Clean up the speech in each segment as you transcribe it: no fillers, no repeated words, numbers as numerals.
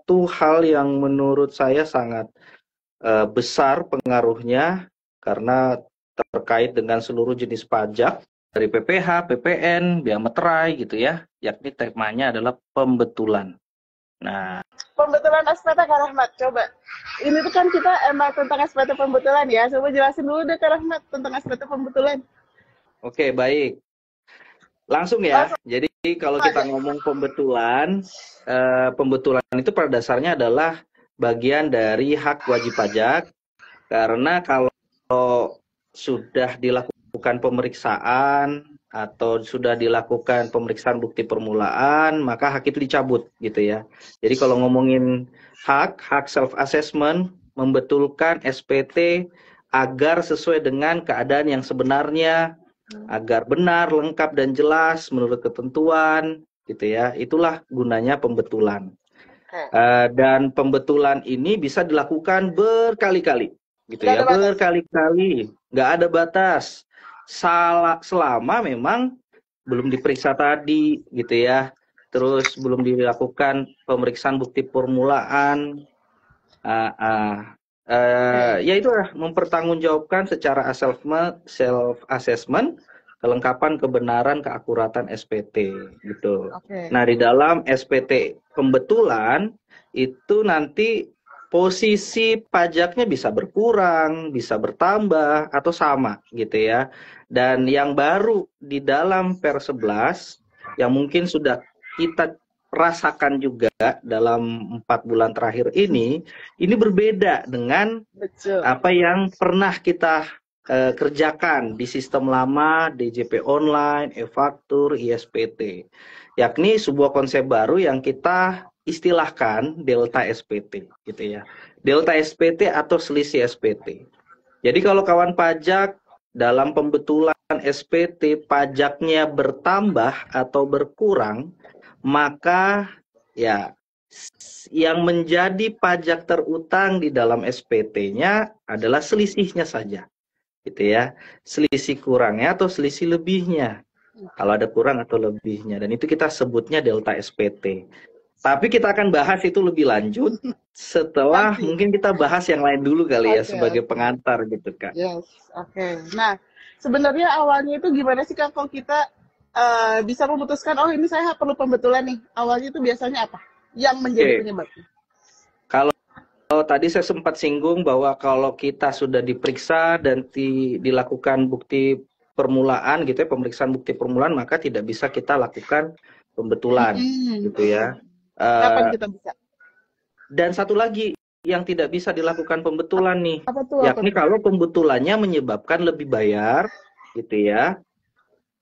satu hal yang menurut saya sangat besar pengaruhnya karena terkait dengan seluruh jenis pajak dari PPh, PPN, bea meterai gitu ya, yakni temanya adalah pembetulan. Nah, Pembetulan SPT Kak Rahmat, coba. Ini tuh kan kita emang tentang SPT pembetulan ya. Coba jelasin dulu deh Kak Rahmat tentang SPT pembetulan. oke, baik. Langsung ya. Langsung Jadi kalau kita aja. ngomong pembetulan, pembetulan itu pada dasarnya adalah bagian dari hak wajib pajak karena kalau sudah dilakukan pemeriksaan atau sudah dilakukan pemeriksaan bukti permulaan, maka hak itu dicabut gitu ya. Jadi kalau ngomongin hak self assessment, membetulkan SPT agar sesuai dengan keadaan yang sebenarnya, agar benar, lengkap dan jelas menurut ketentuan gitu ya. Itulah gunanya pembetulan. Dan pembetulan ini bisa dilakukan berkali-kali gitu Nggak ya, ada batas. berkali-kali, nggak ada batas. Selama memang belum diperiksa tadi gitu ya, terus belum dilakukan pemeriksaan bukti permulaan, ya itu mempertanggungjawabkan secara self assessment kelengkapan, kebenaran, keakuratan SPT gitu. Oke. Nah, di dalam SPT pembetulan itu nanti posisi pajaknya bisa berkurang, bisa bertambah atau sama gitu ya. Dan yang baru di dalam Per 11 yang mungkin sudah kita rasakan juga dalam 4 bulan terakhir ini berbeda dengan Betul. apa yang pernah kita kerjakan di sistem lama, DJP online, e-faktur, ISPT. Yakni sebuah konsep baru yang kita istilahkan Delta SPT gitu ya. Delta SPT atau selisih SPT. Jadi kalau kawan pajak dalam pembetulan SPT pajaknya bertambah atau berkurang, maka ya yang menjadi pajak terutang di dalam SPT-nya adalah selisihnya saja, gitu ya. Selisih kurangnya atau selisih lebihnya. Kalau ada kurang atau lebihnya, dan itu kita sebutnya delta SPT. Tapi kita akan bahas itu lebih lanjut setelah Nanti. mungkin kita bahas yang lain dulu kali ya Oke, sebagai oke. pengantar gitu Kak. Yes, oke. Nah, sebenarnya awalnya itu gimana sih Kak kalau kita bisa memutuskan, oh ini saya perlu pembetulan nih. Awalnya itu biasanya apa yang menjadi Oke, penyebabnya? kalau tadi saya sempat singgung bahwa kalau kita sudah diperiksa dan dilakukan bukti permulaan gitu ya, pemeriksaan bukti permulaan, maka tidak bisa kita lakukan pembetulan Mm-mm. gitu ya. Kapan Eh, kita bisa? dan satu lagi yang tidak bisa dilakukan pembetulan nih, Apa tuh, apa yakni tuh? kalau pembetulannya menyebabkan lebih bayar gitu ya,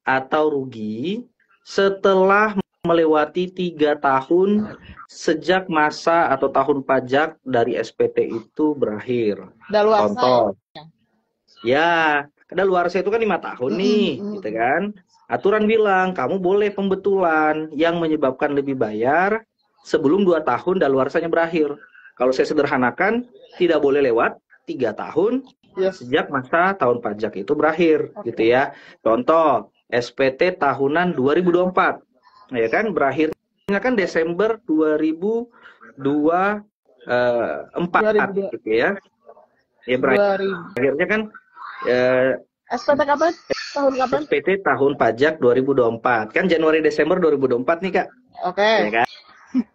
atau rugi setelah melewati 3 tahun sejak masa atau tahun pajak dari SPT itu berakhir. Daluarsa ya? Contoh, ya, kadaluarsa itu kan 5 tahun nih, gitu Mm-mm. kan. Aturan bilang kamu boleh pembetulan yang menyebabkan lebih bayar sebelum 2 tahun daluarsanya berakhir. Kalau saya sederhanakan, tidak boleh lewat 3 tahun Yes. sejak masa tahun pajak itu berakhir, gitu Oke. ya. Contoh, SPT tahunan 2024, ya kan, berakhirnya kan Desember 2024, 2002. gitu ya. Ya 2000. berakhirnya kan eh, SPT kapan? Tahun kapan? SPT tahun pajak 2024. Kan Januari Desember 2024 nih Kak. Oke. Ya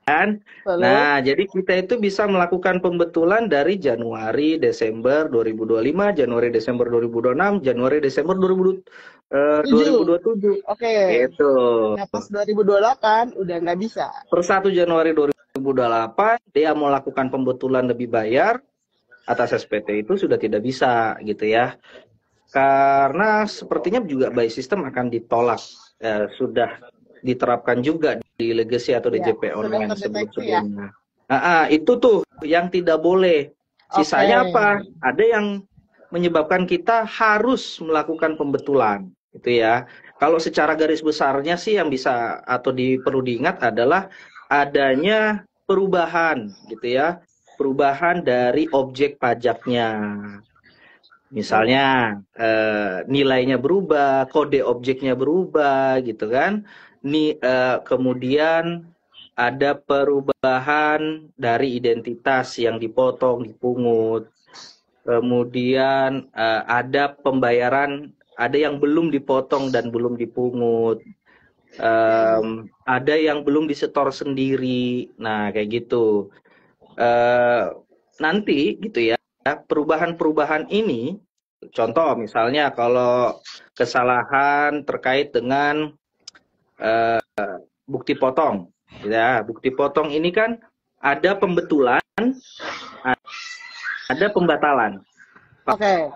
kan? Lalu? Nah, jadi kita itu bisa melakukan pembetulan dari Januari Desember 2025, Januari Desember 2026, Januari Desember 7. 2027. Oke. Gitu. Nah, pas 2028 udah nggak bisa. Per 1 Januari 2028 dia mau lakukan pembetulan lebih bayar atas SPT itu sudah tidak bisa gitu ya. Karena sepertinya juga by system akan ditolak. Sudah diterapkan juga di legacy atau Ya, DJP sudah online terdeteksi ya. sebelum-sebelumnya. Itu tuh yang tidak boleh. Oke. Sisanya apa? Ada yang menyebabkan kita harus melakukan pembetulan, gitu ya. Kalau secara garis besarnya sih yang bisa atau perlu diingat adalah adanya perubahan, gitu ya. Perubahan dari objek pajaknya. Misalnya nilainya berubah, kode objeknya berubah, gitu kan. Kemudian ada perubahan dari identitas yang dipotong, dipungut. Kemudian ada pembayaran, ada yang belum dipotong dan belum dipungut. Ada yang belum disetor sendiri. Nah, kayak gitu. Nanti gitu ya, perubahan-perubahan ini, contoh misalnya kalau kesalahan terkait dengan bukti potong, ya, bukti potong ini kan ada pembetulan, ada pembatalan. Oke.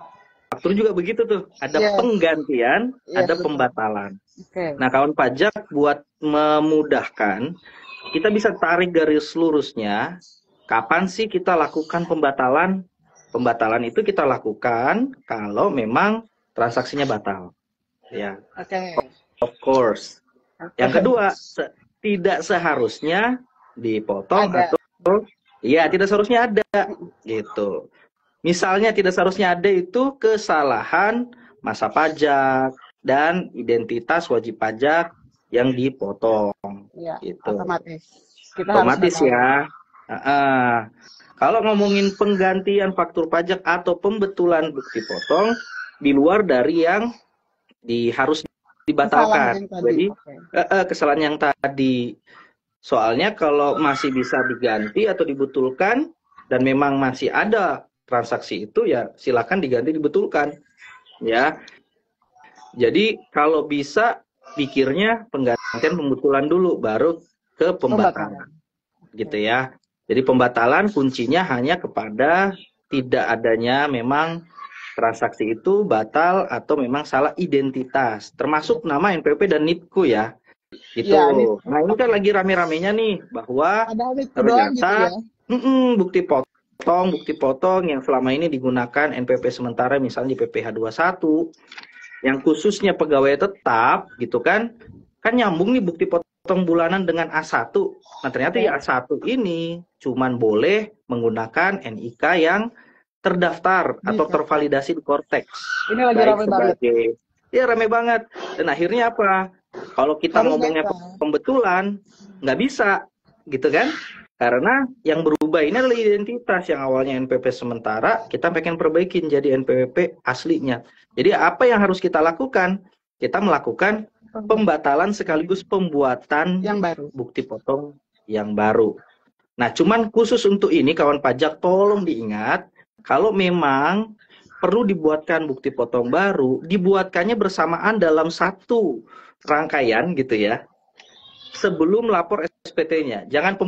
Faktur juga begitu tuh, ada Yes. penggantian, Yes, ada betul. pembatalan. Oke. Nah, kawan pajak buat memudahkan, kita bisa tarik garis lurusnya, kapan sih kita lakukan pembatalan? Pembatalan itu kita lakukan kalau memang transaksinya batal. Ya, Oke. of course. Yang kedua, tidak seharusnya dipotong Ada. atau ya tidak seharusnya ada gitu. Misalnya tidak seharusnya ada itu kesalahan masa pajak dan identitas wajib pajak yang dipotong. Ya, Gitu. otomatis. Kita Otomatis harus ya. Kalau ngomongin penggantian faktur pajak atau pembetulan bukti potong di luar dari yang harus dibatalkan. Jadi kesalahan yang tadi. Soalnya kalau masih bisa diganti atau dibetulkan dan memang masih ada transaksi itu, ya silakan diganti dibetulkan. Ya. Jadi kalau bisa pikirnya penggantian pembetulan dulu baru ke pembatalan. Gitu ya. Jadi pembatalan kuncinya hanya kepada tidak adanya memang transaksi itu batal atau memang salah identitas, termasuk nama NPWP dan NIPKU ya. Gitu. Ya, nah, ini kan lagi rame-ramenya nih bahwa ternyata gitu ya? Bukti potong yang selama ini digunakan NPWP sementara misalnya di PPh 21 yang khususnya pegawai tetap gitu kan nyambung nih bukti potong bulanan dengan A1. Nah, ternyata ya A1 ini cuman boleh menggunakan NIK yang terdaftar atau tervalidasi di Kortex. Ini lagi ramai banget. Ya, ramai banget. Dan akhirnya apa? Kalau kita ngomongnya pembetulan, nggak bisa, gitu kan? Karena yang berubah ini adalah identitas yang awalnya NPWP sementara, kita pengen perbaikin jadi NPWP aslinya. Jadi apa yang harus kita lakukan? Kita melakukan pembatalan sekaligus pembuatan yang baru. Bukti potong yang baru. Nah, cuman khusus untuk ini, kawan pajak, tolong diingat, kalau memang perlu dibuatkan bukti potong baru, dibuatkannya bersamaan dalam satu rangkaian gitu ya, sebelum lapor SPT-nya. Jangan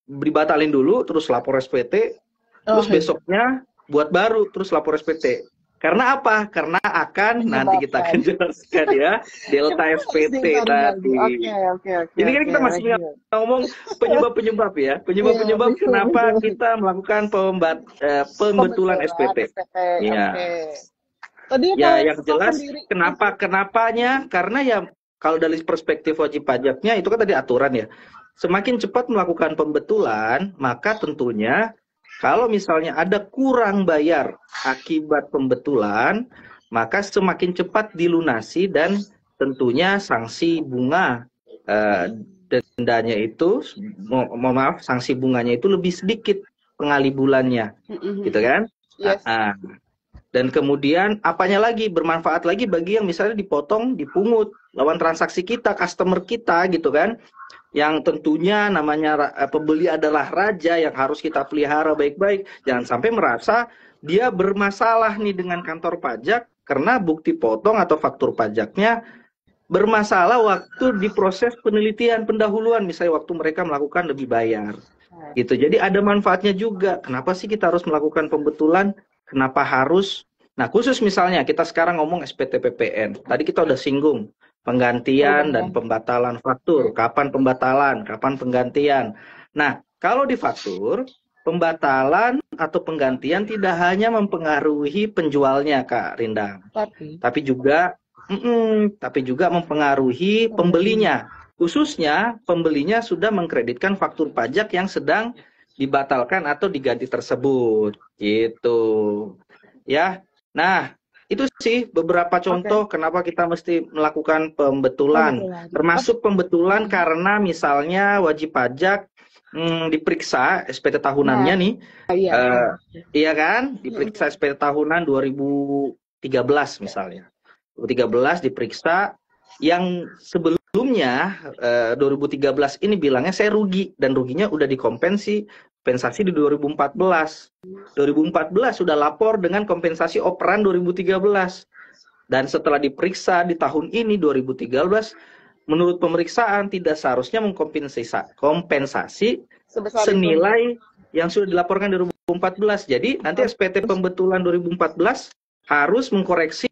dibatalin dulu, terus lapor SPT, terus besoknya buat baru, terus lapor SPT. Karena apa? Karena akan nanti kita akan jelaskan ya delta SPT tadi. Ini kan kita masih ngomong penyebab-penyebab ya, penyebab-penyebab kenapa kita melakukan pembetulan SPT. Ya. Ya, yang jelas kenapanya? Karena ya kalau dari perspektif wajib pajaknya itu kan tadi aturan ya. Semakin cepat melakukan pembetulan, maka tentunya kalau misalnya ada kurang bayar akibat pembetulan, maka semakin cepat dilunasi dan tentunya sanksi bunga dendanya itu, mohon maaf, sanksi bunganya itu lebih sedikit pengali bulannya, gitu kan? Yes. Dan kemudian apanya lagi bermanfaat lagi bagi yang misalnya dipotong, dipungut lawan transaksi kita, customer kita, gitu kan? Yang tentunya namanya pembeli adalah raja yang harus kita pelihara baik-baik. Jangan sampai merasa dia bermasalah nih dengan kantor pajak karena bukti potong atau faktur pajaknya bermasalah waktu di proses penelitian pendahuluan, misalnya waktu mereka melakukan lebih bayar. Gitu. Jadi ada manfaatnya juga. Kenapa sih kita harus melakukan pembetulan? Kenapa harus? Nah, khusus misalnya kita sekarang ngomong SPT PPN. Tadi kita udah singgung penggantian dan pembatalan faktur. Kapan pembatalan, kapan penggantian. Nah, kalau di faktur, pembatalan atau penggantian tidak hanya mempengaruhi penjualnya, Kak Rindang. Tapi juga mempengaruhi pembelinya. Khususnya pembelinya sudah mengkreditkan faktur pajak yang sedang dibatalkan atau diganti tersebut. Gitu. Ya. Nah, itu sih beberapa Oke, contoh kenapa kita mesti melakukan pembetulan. pembetulan. Oke. Termasuk pembetulan Hmm. karena misalnya wajib pajak diperiksa SPT tahunannya Nah, nih. iya. Eh, iya kan? Mm-mm. Diperiksa SPT tahunan 2013 misalnya. 2013 diperiksa, yang sebelumnya 2013 ini bilangnya saya rugi, dan ruginya udah kompensasi di 2014. 2014 sudah lapor dengan kompensasi operan 2013. Dan setelah diperiksa di tahun ini 2013, menurut pemeriksaan tidak seharusnya kompensasi Sebesar itu. senilai yang sudah dilaporkan 2014. Jadi nanti SPT pembetulan 2014 harus mengkoreksi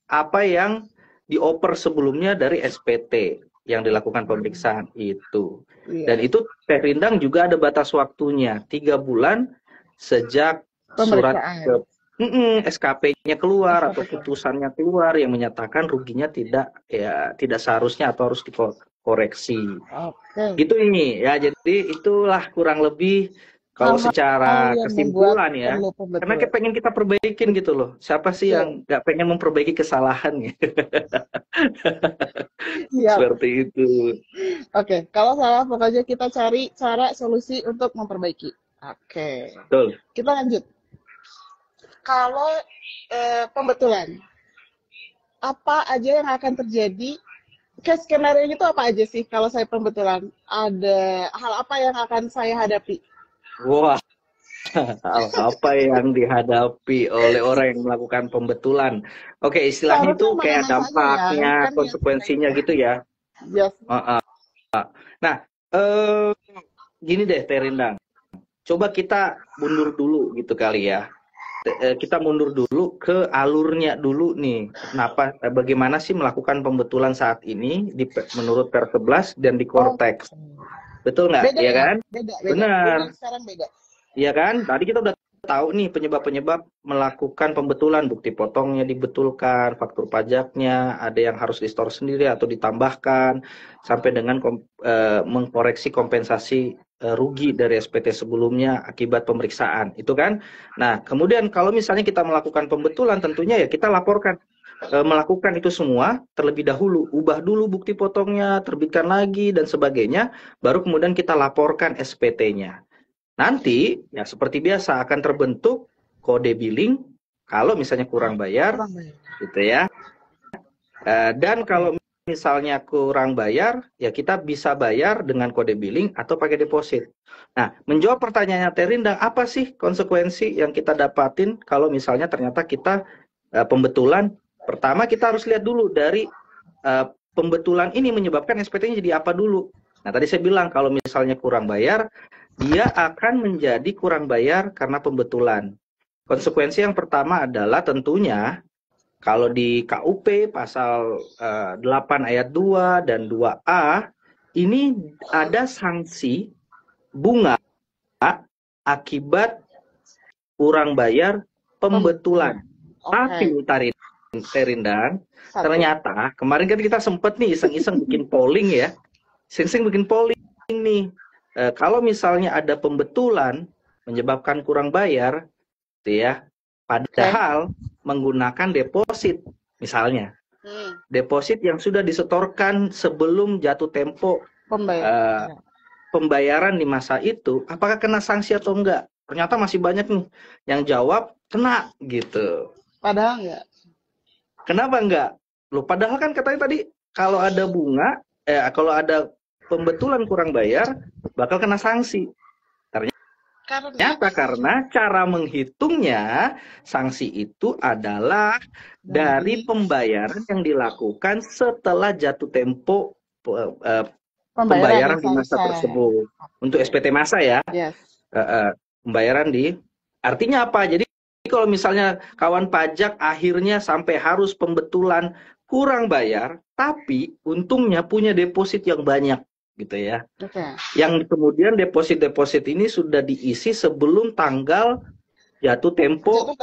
apa yang dioper sebelumnya dari SPT yang dilakukan pemeriksaan itu. Iya. Dan itu Teh Rindang juga ada batas waktunya, 3 bulan sejak surat Pemeriksaan. SKP-nya keluar atau SKP. putusannya keluar yang menyatakan ruginya tidak seharusnya atau harus dikoreksi. Oke. Gitu ini ya. Jadi itulah kurang lebih kalau Hal-hal secara yang membuat kesimpulan ya. perlu Karena pembetulan. pengen kita perbaikin gitu loh. Siapa sih Betul. yang nggak pengen memperbaiki kesalahan gitu? Siap. Seperti itu. Oke, kalau salah pokoknya kita cari cara solusi untuk memperbaiki. Oke, Betul. kita lanjut. Kalau pembetulan, apa aja yang akan terjadi? Case skenario itu apa aja sih kalau saya pembetulan? Ada hal apa yang akan saya hadapi? Wah, hal apa yang dihadapi oleh orang yang melakukan pembetulan? Oke, istilahnya Seharusnya itu kayak mana-mana saja ya, dampaknya, kan ya. konsekuensinya gitu ya. Yes. Nah, gini deh Teh Rindang. Coba kita mundur dulu gitu kali ya. Kita mundur dulu ke alurnya dulu nih. Kenapa, bagaimana sih melakukan pembetulan saat ini menurut Per 11 dan di Cortex? Betul nggak? Beda Ya ya? kan? Beda. Benar. Dulu sekarang beda. Iya kan? Tadi kita udah tahu nih penyebab-penyebab melakukan pembetulan, bukti potongnya dibetulkan, faktur pajaknya, ada yang harus di-store sendiri atau ditambahkan, sampai dengan mengkoreksi kompensasi rugi dari SPT sebelumnya akibat pemeriksaan. Itu kan? Nah, kemudian kalau misalnya kita melakukan pembetulan, tentunya ya kita laporkan melakukan itu semua terlebih dahulu, ubah dulu bukti potongnya, terbitkan lagi dan sebagainya, baru kemudian kita laporkan SPT-nya. Nanti ya seperti biasa akan terbentuk kode billing kalau misalnya kurang bayar, gitu ya. Dan kalau misalnya kurang bayar, ya kita bisa bayar dengan kode billing atau pakai deposit. Nah, menjawab pertanyaannya Teh Rindang, apa sih konsekuensi yang kita dapatin kalau misalnya ternyata kita pembetulan? Pertama kita harus lihat dulu dari pembetulan ini menyebabkan SPT-nya jadi apa dulu. Nah, tadi saya bilang kalau misalnya kurang bayar, dia akan menjadi kurang bayar karena pembetulan. Konsekuensi yang pertama adalah tentunya kalau di KUP pasal 8 ayat 2 dan 2A, ini ada sanksi bunga akibat kurang bayar pembetulan. Tapi Teh Rindang, ternyata kemarin kan kita sempat nih iseng-iseng bikin polling ya. Iseng-iseng bikin polling nih. Kalau misalnya ada pembetulan menyebabkan kurang bayar, gitu ya, padahal menggunakan deposit, misalnya deposit yang sudah disetorkan sebelum jatuh tempo pembayaran di masa itu, apakah kena sanksi atau enggak? Ternyata masih banyak nih yang jawab kena gitu. Padahal enggak. Kenapa enggak? Loh, padahal kan katanya tadi kalau ada bunga, kalau ada pembetulan kurang bayar, bakal kena sanksi. Ternyata karena cara menghitungnya, sanksi itu adalah dari pembayaran yang dilakukan setelah jatuh tempo pembayaran di masa tersebut. Untuk SPT masa ya. Yes. Pembayaran artinya apa? Jadi kalau misalnya kawan pajak akhirnya sampai harus pembetulan kurang bayar, tapi untungnya punya deposit yang banyak, gitu ya. Yang kemudian deposit ini sudah diisi sebelum tanggal jatuh tempo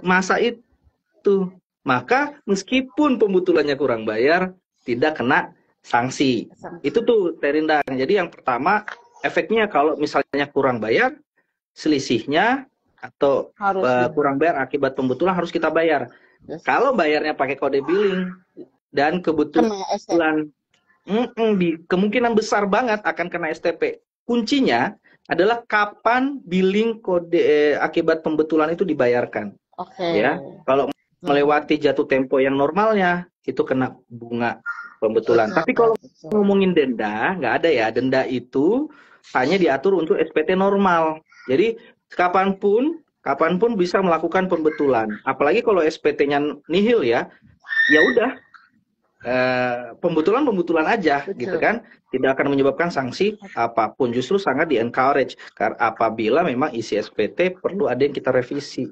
masa itu. Maka meskipun pembetulannya kurang bayar, tidak kena sanksi. Itu tuh Teh Rindang. Jadi yang pertama, efeknya kalau misalnya kurang bayar, selisihnya atau Harus kurang bayar akibat pembetulan harus kita bayar. yes. Kalau bayarnya pakai kode billing dan Kena STP. kebetulan kemungkinan besar banget akan kena STP. Kuncinya adalah kapan billing kode akibat pembetulan itu dibayarkan. Oke. Ya, kalau melewati jatuh tempo yang normalnya itu kena bunga pembetulan. Tapi kalau ngomongin denda, nggak ada ya. Denda itu hanya diatur untuk SPT normal. Jadi kapanpun bisa melakukan pembetulan. Apalagi kalau SPT-nya nihil ya udah pembetulan aja. Betul. Gitu kan, tidak akan menyebabkan sanksi apapun. Justru sangat di encourage karena apabila memang isi SPT perlu ada yang kita revisi.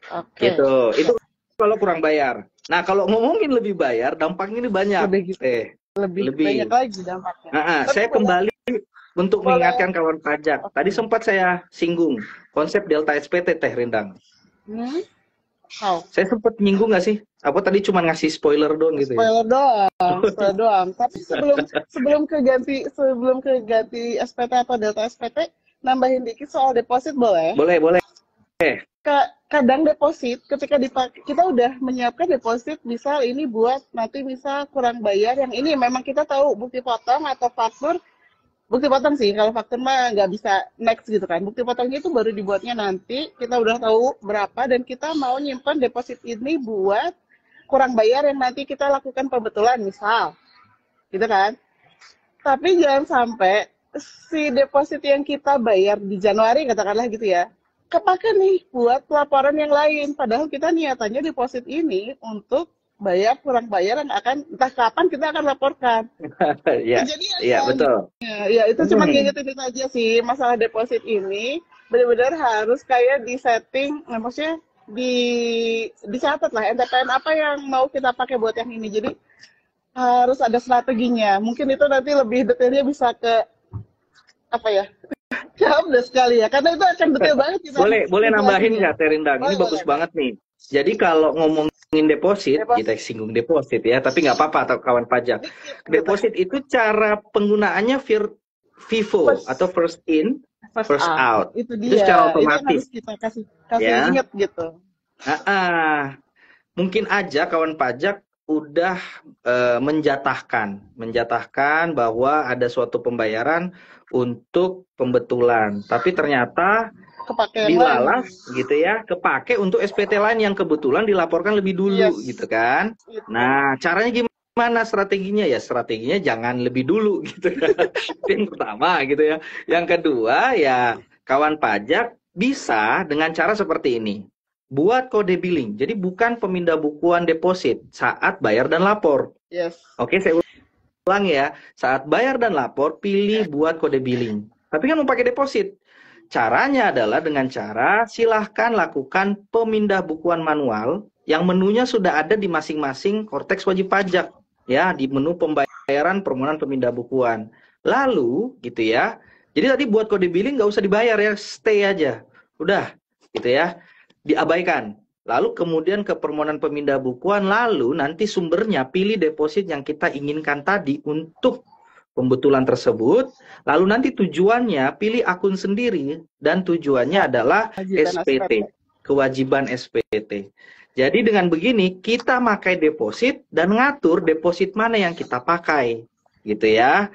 Oke. Gitu. Itu kalau kurang bayar. Nah, kalau ngomongin lebih bayar, dampaknya ini banyak. Lebih banyak lagi dampaknya. Saya kembali untuk mengingatkan kawan pajak. Tadi sempat saya singgung konsep Delta SPT, Teh Rindang. Saya sempat nyinggung nggak sih? Apa tadi cuma ngasih spoiler doang gitu ya? Spoiler doang. Tapi sebelum ke ganti SPT atau Delta SPT, nambahin dikit soal deposit boleh? Boleh. Kadang deposit ketika dipakai, kita udah menyiapkan deposit, misal ini buat nanti misal kurang bayar yang ini memang kita tahu bukti potong atau faktur. Bukti potong sih, kalau faktur mah nggak bisa next gitu kan. Bukti potongnya itu baru dibuatnya nanti, kita udah tahu berapa dan kita mau nyimpan deposit ini buat kurang bayar yang nanti kita lakukan pembetulan misal. Gitu kan. Tapi jangan sampai si deposit yang kita bayar di Januari katakanlah gitu ya, kepake nih buat laporan yang lain. Padahal kita niatannya deposit ini untuk bayar kurang bayar yang akan entah kapan kita akan laporkan. Iya, betul. Ya itu cuma ngingetin itu aja sih, masalah deposit ini benar-benar harus kayak di setting, maksudnya dicatat lah NTPN apa yang mau kita pakai buat yang ini. Jadi harus ada strateginya. Mungkin itu nanti lebih detailnya bisa ke apa ya? Udah sekali ya, karena itu akan detail banget. Boleh nambahin nggak, Terindang? Ini bagus banget nih. Jadi kalau ngomongin deposit, kita singgung deposit ya, tapi nggak apa-apa atau kawan pajak. Deposit itu cara penggunaannya FIFO atau first in, first out. Itu dia. Itu secara otomatis. Itu harus kita kasih ingat gitu. Mungkin aja kawan pajak udah menjatahkan bahwa ada suatu pembayaran untuk pembetulan, tapi ternyata dilalas gitu ya, kepake untuk SPT lain yang kebetulan dilaporkan lebih dulu gitu kan. Nah, caranya gimana strateginya ya? Strateginya jangan lebih dulu gitu ya. Yang pertama gitu ya. Yang kedua ya, kawan pajak bisa dengan cara seperti ini. Buat kode billing. Jadi bukan pemindah bukuan deposit saat bayar dan lapor. Oke, saya ulang ya. Saat bayar dan lapor, pilih buat kode billing. Tapi kan mau pakai deposit. Caranya adalah dengan cara silahkan lakukan pemindah bukuan manual yang menunya sudah ada di masing-masing Korteks wajib pajak. Ya, di menu pembayaran permohonan pemindah bukuan. Lalu, gitu ya. Jadi tadi buat kode billing nggak usah dibayar ya, stay aja. Udah, gitu ya. Diabaikan. Lalu kemudian ke permohonan pemindah bukuan, lalu nanti sumbernya pilih deposit yang kita inginkan tadi untuk pembetulan tersebut, lalu nanti tujuannya pilih akun sendiri dan tujuannya adalah SPT, kewajiban SPT. Jadi dengan begini kita pakai deposit dan ngatur deposit mana yang kita pakai, gitu ya.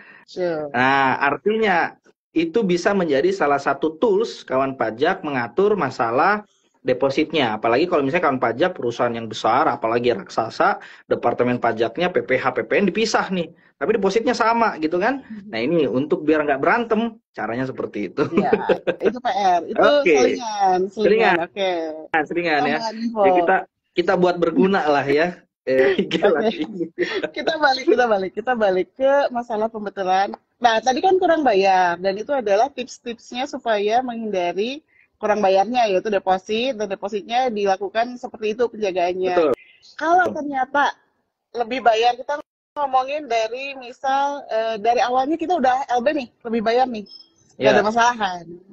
Nah, artinya itu bisa menjadi salah satu tools kawan pajak mengatur masalah depositnya. Apalagi kalau misalnya kawan pajak perusahaan yang besar, apalagi raksasa, departemen pajaknya PPH, PPN dipisah nih. Tapi depositnya sama gitu kan. Nah ini untuk biar nggak berantem, caranya seperti itu. Iya, itu PR. Itu selingan. Oke. Selingan ya. Ya kita buat berguna lah ya. Kita balik ke masalah pembetulan. Nah, tadi kan kurang bayar. Dan itu adalah tips-tipsnya supaya menghindari kurang bayarnya, yaitu deposit, dan depositnya dilakukan seperti itu penjagaannya. Betul. Kalau ternyata lebih bayar, kita ngomongin dari misal dari awalnya kita udah LB nih, lebih bayar nih, nggak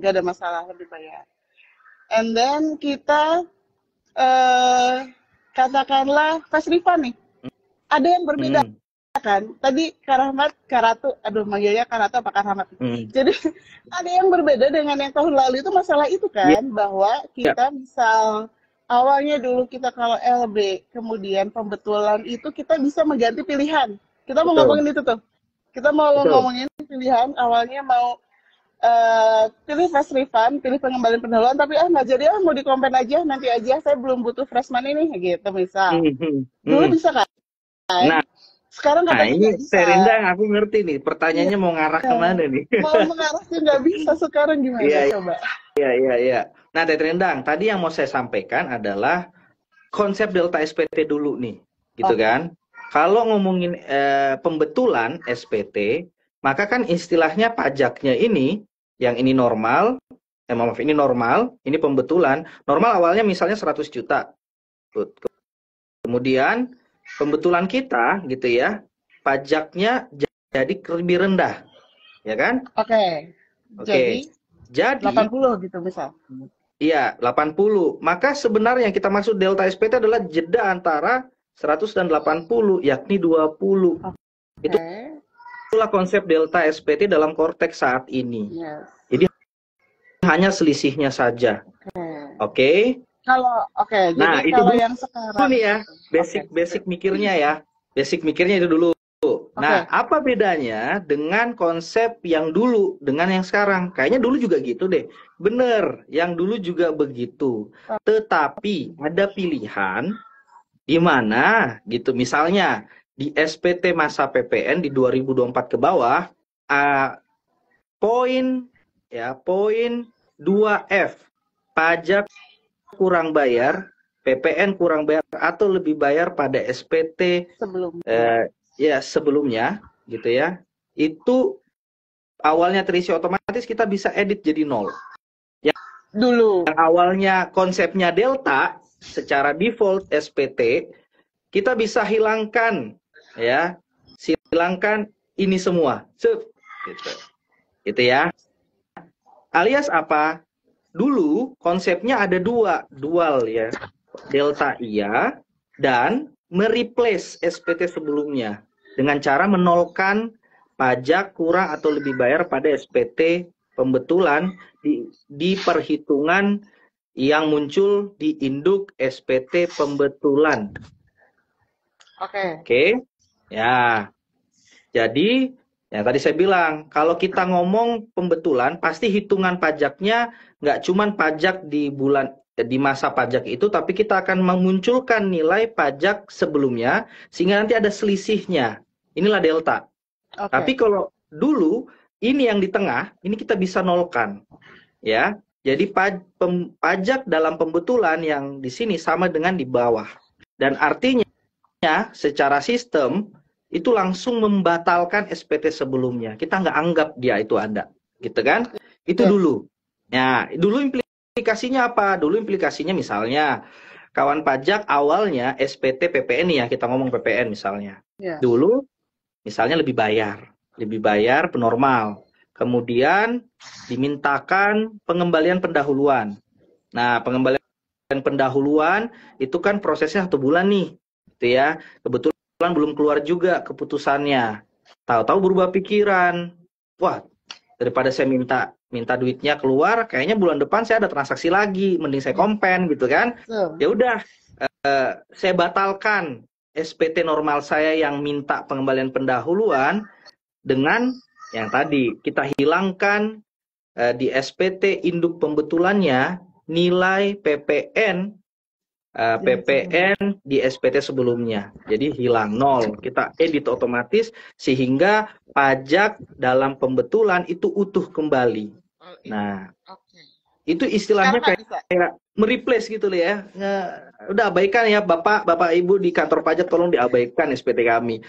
ada masalah lebih bayar. And then kita katakanlah fast refund nih, ada yang berbeda kan? Tadi Kak Karatu, aduh manggilnya Karatu apa Kak Rahmat? Hmm. Jadi ada yang berbeda dengan yang tahun lalu itu masalah itu Ya, kan, bahwa ya, kita misal awalnya dulu kita kalau LB, kemudian pembetulan itu kita bisa mengganti pilihan. Kita mau betul, ngomongin itu tuh. Kita mau betul. ngomongin pilihan, awalnya mau pilih fast refund, pilih pengembalian pendahuluan, tapi nggak jadi mau dikompen aja, nanti aja, saya belum butuh fresh money nih, gitu misal. Hmm, hmm, Dulu hmm. bisa kan? Nah, Sekarang katanya ini nggak bisa. Serinda yang aku ngerti nih. Iya, Pertanyaannya mau ngarah kemana nih? mau mengarahnya nggak bisa sekarang gimana Iya, coba? iya, iya, iya. Nah, Teh Rindang, tadi yang mau saya sampaikan adalah konsep delta SPT dulu nih, gitu Oke, kan? Kalau ngomongin pembetulan SPT, maka kan istilahnya pajaknya ini, yang ini normal, maaf, ini normal, ini pembetulan. Normal awalnya misalnya 100 juta. Kemudian pembetulan kita, gitu ya, pajaknya jadi lebih rendah, ya kan? oke. Jadi Oke. Jadi 80 gitu misal. iya, 80. Maka sebenarnya yang kita maksud delta SPT adalah jeda antara 100 dan 80, yakni 20. Oke, Itulah konsep delta SPT dalam konteks saat ini. yes. Jadi hanya selisihnya saja. Oke. Oke. Jadi Nah, itu kalau dulu yang sekarang nih ya. gitu. Oke, Basic mikirnya ya. Basic mikirnya itu dulu. Nah, oke. apa bedanya dengan konsep yang dulu dengan yang sekarang? Kayaknya dulu juga gitu deh. Bener, yang dulu juga begitu. Tetapi ada pilihan di mana gitu. Misalnya di SPT masa PPN di 2024 ke bawah, poin ya, poin 2F, pajak kurang bayar, PPN kurang bayar atau lebih bayar pada SPT Sebelumnya. ya sebelumnya gitu ya. Itu awalnya terisi otomatis kita bisa edit jadi nol. Dulu. Yang awalnya konsepnya delta secara default SPT kita bisa hilangkan ya, hilangkan ini semua. Gitu. Gitu ya. Alias apa? Dulu konsepnya ada dual ya. Delta iya dan mereplace SPT sebelumnya dengan cara menolkan pajak kurang atau lebih bayar pada SPT pembetulan di perhitungan yang muncul di induk SPT pembetulan. Oke. Oke. Ya. Jadi ya tadi saya bilang, kalau kita ngomong pembetulan, pasti hitungan pajaknya nggak cuman pajak di masa pajak itu, tapi kita akan memunculkan nilai pajak sebelumnya, sehingga nanti ada selisihnya. Inilah delta. Tapi Oke. kalau dulu, ini yang di tengah, ini kita bisa nolkan. Ya, jadi pajak dalam pembetulan yang di sini sama dengan di bawah. Dan artinya, secara sistem, itu langsung membatalkan SPT sebelumnya. Kita nggak anggap dia itu ada, gitu kan? Itu Yes. dulu. Nah, dulu implikasinya apa? Dulu implikasinya misalnya kawan pajak awalnya SPT PPN ya, kita ngomong PPN misalnya. Yes. Dulu misalnya lebih bayar penormal. Kemudian dimintakan pengembalian pendahuluan. Nah, pengembalian pendahuluan itu kan prosesnya 1 bulan nih, gitu ya. Kebetulan belum keluar juga keputusannya. Tahu-tahu berubah pikiran. Wah, daripada saya minta duitnya keluar, kayaknya bulan depan saya ada transaksi lagi, mending saya kompen gitu kan. So. Ya udah, saya batalkan SPT normal saya yang minta pengembalian pendahuluan dengan yang tadi kita hilangkan di SPT induk pembetulannya nilai PPN di SPT sebelumnya. Jadi hilang nol. Kita edit otomatis sehingga pajak dalam pembetulan itu utuh kembali. Nah, itu istilahnya kayak mereplace gitu loh ya. Udah abaikan ya Bapak Ibu di kantor pajak, tolong diabaikan SPT kami.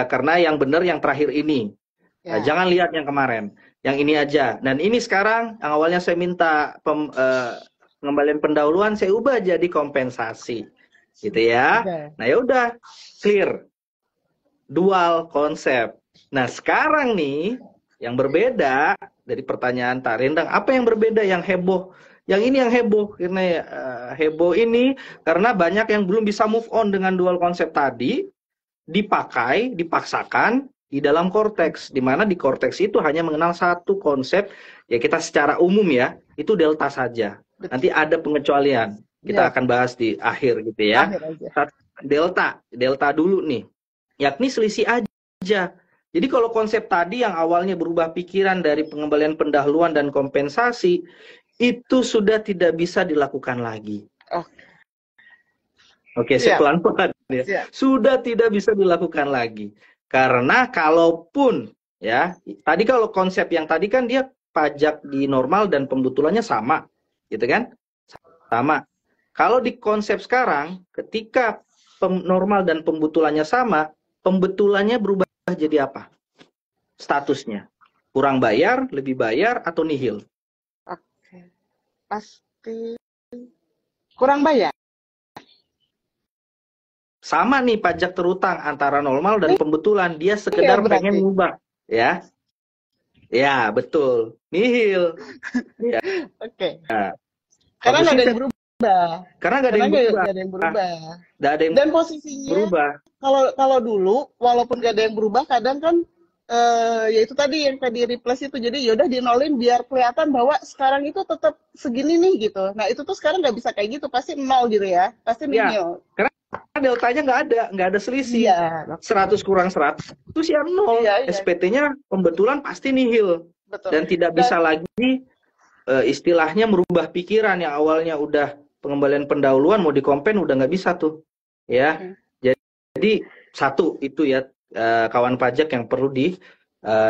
Karena yang benar yang terakhir ini. Jangan lihat yang kemarin. Yang ini aja. Dan ini sekarang yang awalnya saya minta pengembalian pendahuluan saya ubah jadi kompensasi, gitu ya. Nah ya udah clear, dual konsep. Nah sekarang nih yang berbeda dari pertanyaan Tak Rendang, apa yang berbeda yang heboh? Yang ini yang heboh, karena heboh ini karena banyak yang belum bisa move on dengan dual konsep tadi, dipaksakan di dalam korteks, di mana di korteks itu hanya mengenal satu konsep, ya kita secara umum ya, itu delta saja. Nanti ada pengecualian, kita Ya, akan bahas di akhir gitu ya. akhir aja. Delta dulu nih, yakni selisih aja. Jadi kalau konsep tadi yang awalnya berubah pikiran dari pengembalian pendahuluan dan kompensasi, itu sudah tidak bisa dilakukan lagi. Oh, Oke, saya siap, pelan-pelan ya. siap. Sudah tidak bisa dilakukan lagi. Karena kalaupun ya, tadi kalau konsep yang tadi kan dia pajak di normal dan pembetulannya sama, gitu kan? Sama. Kalau di konsep sekarang, ketika normal dan pembetulannya sama, pembetulannya berubah jadi apa? Statusnya. Kurang bayar, lebih bayar, atau nihil? Oke. Pasti kurang bayar. Sama nih pajak terutang antara normal dan pembetulan. Dia sekedar Nihil pengen berarti. ngubah. Ya, ya betul. Nihil. Ya. Oke. Nah, Karena nggak ada bagusnya yang berubah. karena nggak ada Karena yang nggak berubah. ada yang berubah. Nggak ada yang Dan posisinya berubah. kalau dulu walaupun nggak ada yang berubah, kadang kan ya itu tadi yang tadi replace itu, jadi yaudah dinolin biar kelihatan bahwa sekarang itu tetap segini nih gitu. Nah itu tuh sekarang nggak bisa kayak gitu, pasti nol gitu ya, pasti Ya, nihil. karena deltanya nggak ada selisih. Iya, 100 kurang 100 itu ya nol. iya, iya, SPT-nya pembetulan pasti nihil. betul. Dan tidak bisa lagi istilahnya merubah pikiran yang awalnya udah pengembalian pendahuluan mau dikompen udah nggak bisa tuh. Ya. Jadi satu itu ya kawan pajak yang perlu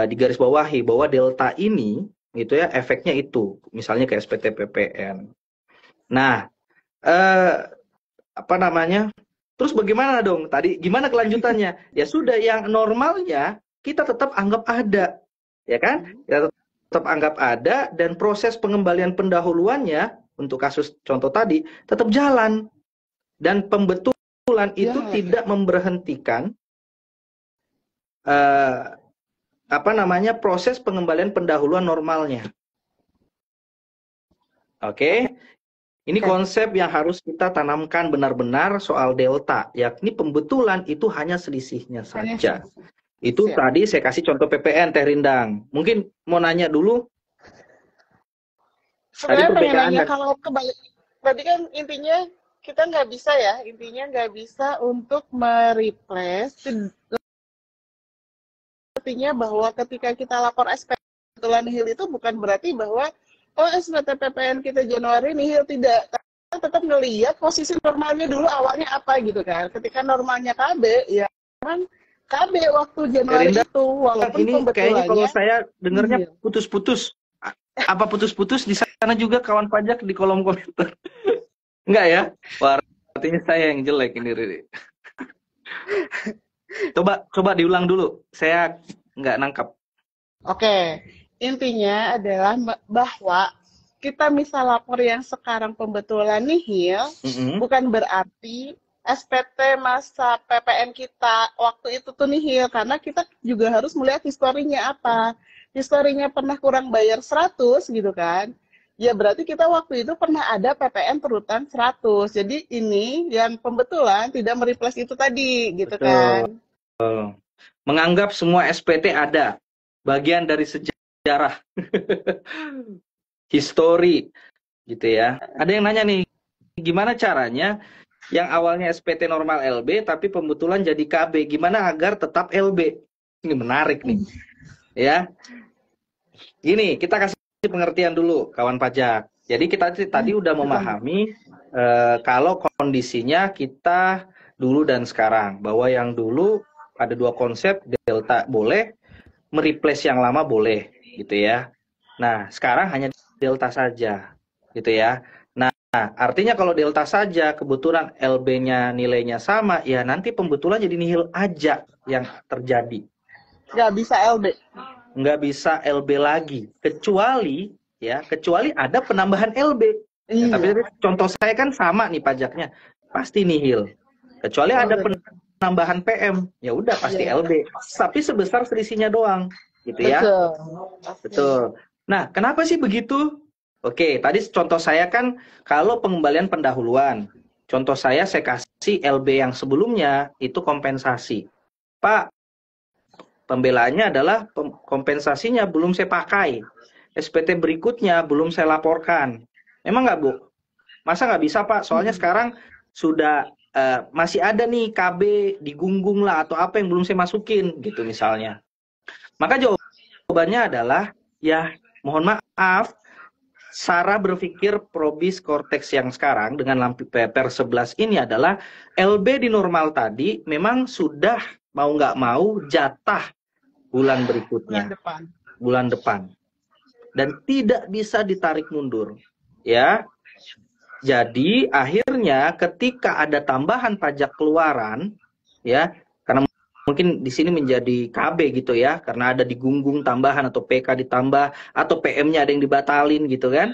digarisbawahi bahwa delta ini gitu ya efeknya itu misalnya ke SPT PPN. Nah, apa namanya? Terus bagaimana dong? Tadi gimana kelanjutannya? Ya sudah yang normalnya kita tetap anggap ada, ya kan? Kita tetap anggap ada dan proses pengembalian pendahuluannya untuk kasus contoh tadi tetap jalan dan pembetulan itu tidak memberhentikan apa namanya proses pengembalian pendahuluan normalnya. Oke, ini konsep yang harus kita tanamkan benar-benar soal delta, yakni pembetulan itu hanya selisihnya saja. Itu tadi saya kasih contoh PPN, Teh Rindang. Mungkin mau nanya dulu. Sebenarnya pengen nanya kalau kebalik, tadi kan intinya kita nggak bisa ya, intinya nggak bisa untuk mereplace. Artinya bahwa ketika kita lapor SPT pembetulan nihil itu bukan berarti bahwa SPT PPN kita Januari nihil, tidak. Kita tetap ngelihat posisi normalnya dulu awalnya apa gitu kan. Ketika normalnya KB ya kan KB waktu Januari itu walaupun ini kayaknya kalau saya dengarnya nihil. putus-putus. Apa putus-putus di sana juga kawan pajak di kolom komentar? Enggak ya? Wah, artinya saya yang jelek ini, Riri. Coba diulang dulu. Saya nggak nangkap. Oke, intinya adalah bahwa kita misal lapor yang sekarang pembetulan nihil, bukan berarti SPT masa PPN kita waktu itu tuh nihil, karena kita juga harus melihat historinya apa. Historinya pernah kurang bayar 100 gitu kan. Ya berarti kita waktu itu pernah ada PPN terutang 100. Jadi ini yang pembetulan tidak mereplace itu tadi gitu. Betul. Kan. Menganggap semua SPT ada bagian dari sejarah. Histori gitu ya. Ada yang nanya nih, gimana caranya yang awalnya SPT normal LB tapi pembetulan jadi KB, gimana agar tetap LB? Ini menarik nih. Ya. Gini, kita kasih pengertian dulu kawan pajak. Jadi kita tadi udah memahami kalau kondisinya kita dulu dan sekarang, bahwa yang dulu ada dua konsep, delta boleh, mereplace yang lama boleh gitu ya. Nah, sekarang hanya delta saja gitu ya. Nah, artinya kalau delta saja kebetulan LB-nya nilainya sama, ya nanti pembetulan jadi nihil aja yang terjadi. Nggak bisa LB. Nggak bisa LB lagi, kecuali ada penambahan LB. Ya, tapi contoh saya kan sama nih pajaknya, pasti nihil. Kecuali ada penambahan PM, ya udah pasti LB. Tapi sebesar selisihnya doang, gitu ya. Betul. Nah, kenapa sih begitu? Oke, tadi contoh saya kan kalau pengembalian pendahuluan. Contoh saya kasih LB yang sebelumnya itu kompensasi. Pak, pembelaannya adalah kompensasinya belum saya pakai. SPT berikutnya belum saya laporkan. Memang nggak, Bu? Masa nggak bisa, Pak? Soalnya sekarang sudah masih ada nih KB digunggung lah atau apa yang belum saya masukin gitu misalnya. Maka jawabannya adalah ya mohon maaf, cara berpikir probis korteks yang sekarang dengan lampu per 11 ini adalah LB di normal tadi memang sudah mau nggak mau jatah bulan berikutnya, bulan depan, dan tidak bisa ditarik mundur, ya. Jadi akhirnya ketika ada tambahan pajak keluaran, ya, karena mungkin di sini menjadi KB gitu ya, karena ada digunggung tambahan atau PK ditambah atau PM-nya ada yang dibatalin gitu kan.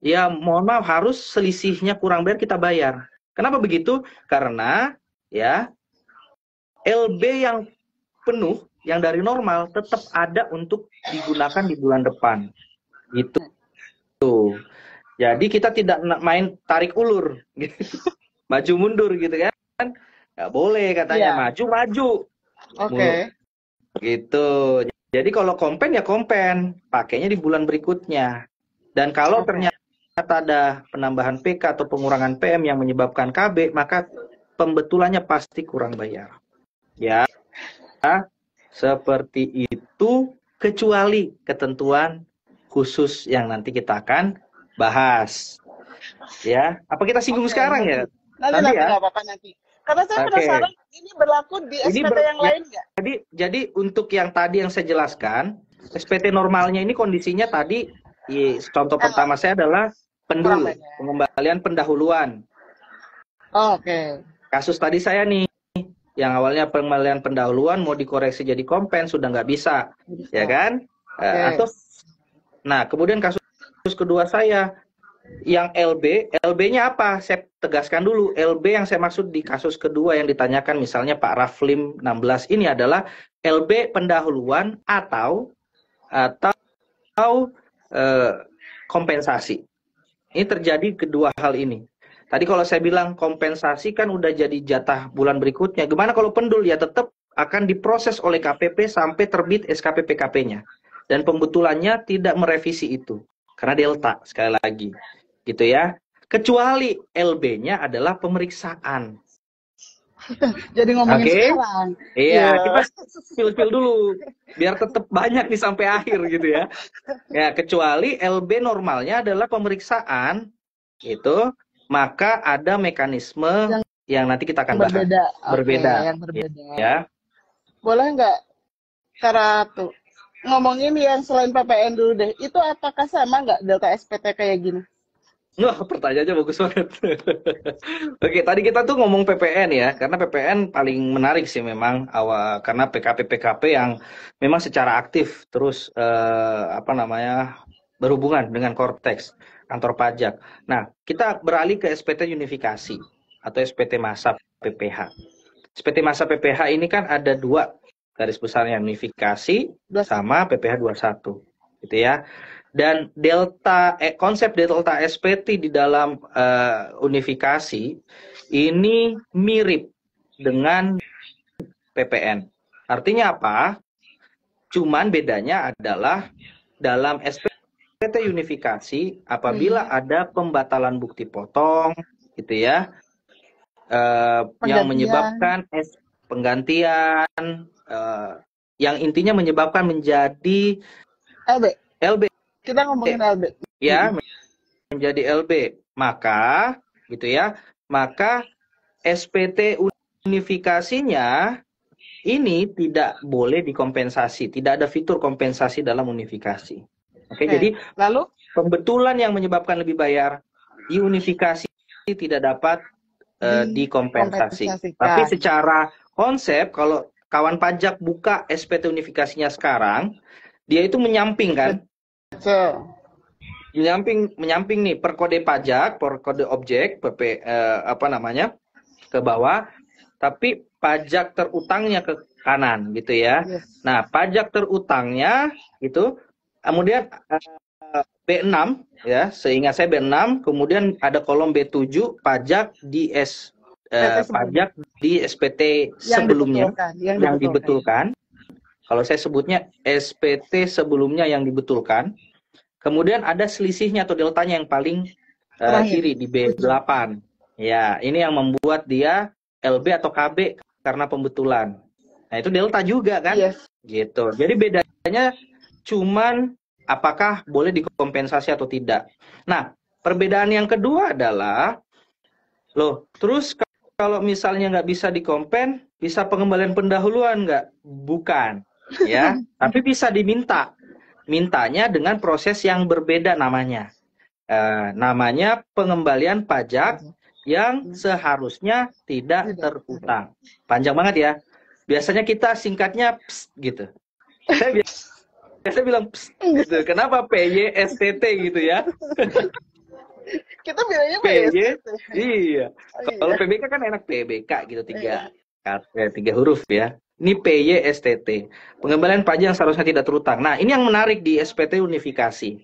Ya mohon maaf, harus selisihnya kurang bayar kita bayar. Kenapa begitu? Karena ya LB yang penuh yang dari normal tetap ada untuk digunakan di bulan depan. Gitu. Jadi kita tidak main tarik ulur gitu. Maju mundur gitu kan. Nggak boleh katanya, maju. Oke. Gitu. Jadi kalau kompen ya kompen, pakainya di bulan berikutnya. Dan kalau ternyata ada penambahan PK atau pengurangan PM yang menyebabkan KB, maka pembetulannya pasti kurang bayar. Ya, seperti itu, kecuali ketentuan khusus yang nanti kita akan bahas. Ya, apa kita singgung sekarang ya? Nanti ya. Nggak apa-apa nanti. Karena saya penasaran, ini berlaku di SPT yang lain nggak? Jadi untuk yang tadi yang saya jelaskan, SPT normalnya ini kondisinya tadi, contoh pertama saya adalah pengembalian pendahuluan. Oke. Kasus tadi saya nih, yang awalnya pengembalian pendahuluan mau dikoreksi jadi kompen sudah nggak bisa, ya kan? Atau, nah kemudian kasus kedua saya yang LB-nya apa? Saya tegaskan dulu, LB yang saya maksud di kasus kedua yang ditanyakan misalnya Pak Raflim 16 ini adalah LB pendahuluan atau kompensasi. Ini terjadi kedua hal ini. Tadi kalau saya bilang kompensasi kan udah jadi jatah bulan berikutnya. Gimana kalau pendul? Ya tetap akan diproses oleh KPP sampai terbit SKP PKP-nya. Dan pembetulannya tidak merevisi itu. Karena delta, sekali lagi. Gitu ya. Kecuali LB-nya adalah pemeriksaan. Jadi ngomongin sekarang. Iya, kita spill dulu. Biar tetap banyak nih sampai akhir gitu ya. Ya, kecuali LB normalnya adalah pemeriksaan. Itu, maka ada mekanisme yang nanti kita akan bahas. Berbeda. Yang berbeda. Ya. Boleh nggak, Karatu, ngomongin yang selain PPN dulu deh. Itu apakah sama nggak delta SPT kayak gini? Wah, pertanyaannya bagus banget. Oke, tadi kita tuh ngomong PPN ya, karena PPN paling menarik sih memang awal, karena PKP yang memang secara aktif terus berhubungan dengan Korteks, kantor pajak. Nah, kita beralih ke SPT unifikasi atau SPT masa PPH. SPT masa PPH ini kan ada dua garis besarnya, unifikasi sama PPH 21, gitu ya. Dan konsep delta SPT di dalam unifikasi ini mirip dengan PPN. Artinya apa? Cuman bedanya adalah dalam SPT unifikasi apabila ada pembatalan bukti potong, gitu ya, yang menyebabkan penggantian, yang intinya menyebabkan menjadi LB. Kita ngomongin LB. Ya, menjadi LB. Maka, gitu ya, maka SPT unifikasinya ini tidak boleh dikompensasi. Tidak ada fitur kompensasi dalam unifikasi. Oke, jadi lalu pembetulan yang menyebabkan lebih bayar di unifikasi tidak dapat dikompensasi. Tapi secara konsep, kalau kawan pajak buka SPT unifikasinya sekarang, dia itu menyamping kan? Menyamping nih per kode pajak, per kode objek, ke bawah, tapi pajak terutangnya ke kanan gitu ya. Nah, pajak terutangnya itu kemudian B6 ya, seingat saya B6, kemudian ada kolom B7 pajak di pajak di SPT yang sebelumnya yang dibetulkan. Kalau saya sebutnya SPT sebelumnya yang dibetulkan. Kemudian ada selisihnya atau deltanya yang paling kiri di B8. Ya, ini yang membuat dia LB atau KB karena pembetulan. Nah, itu delta juga kan? Yes. Gitu. Jadi bedanya cuman apakah boleh dikompensasi atau tidak. Nah, perbedaan yang kedua adalah, loh, terus kalau misalnya nggak bisa dikompen, bisa pengembalian pendahuluan nggak? Bukan. Ya, tapi bisa diminta. Mintanya dengan proses yang berbeda namanya. Namanya pengembalian pajak yang seharusnya tidak terutang. Panjang banget ya. Biasanya kita singkatnya PST gitu. Saya biasa bilang PST gitu. Kenapa PYSTT gitu ya? Kita bilangnya PY. Iya. Kalau PBK kan enak PBK gitu, tiga huruf ya. Ini PYSTT, pengembalian pajak yang seharusnya tidak terutang. Nah, ini yang menarik di SPT unifikasi.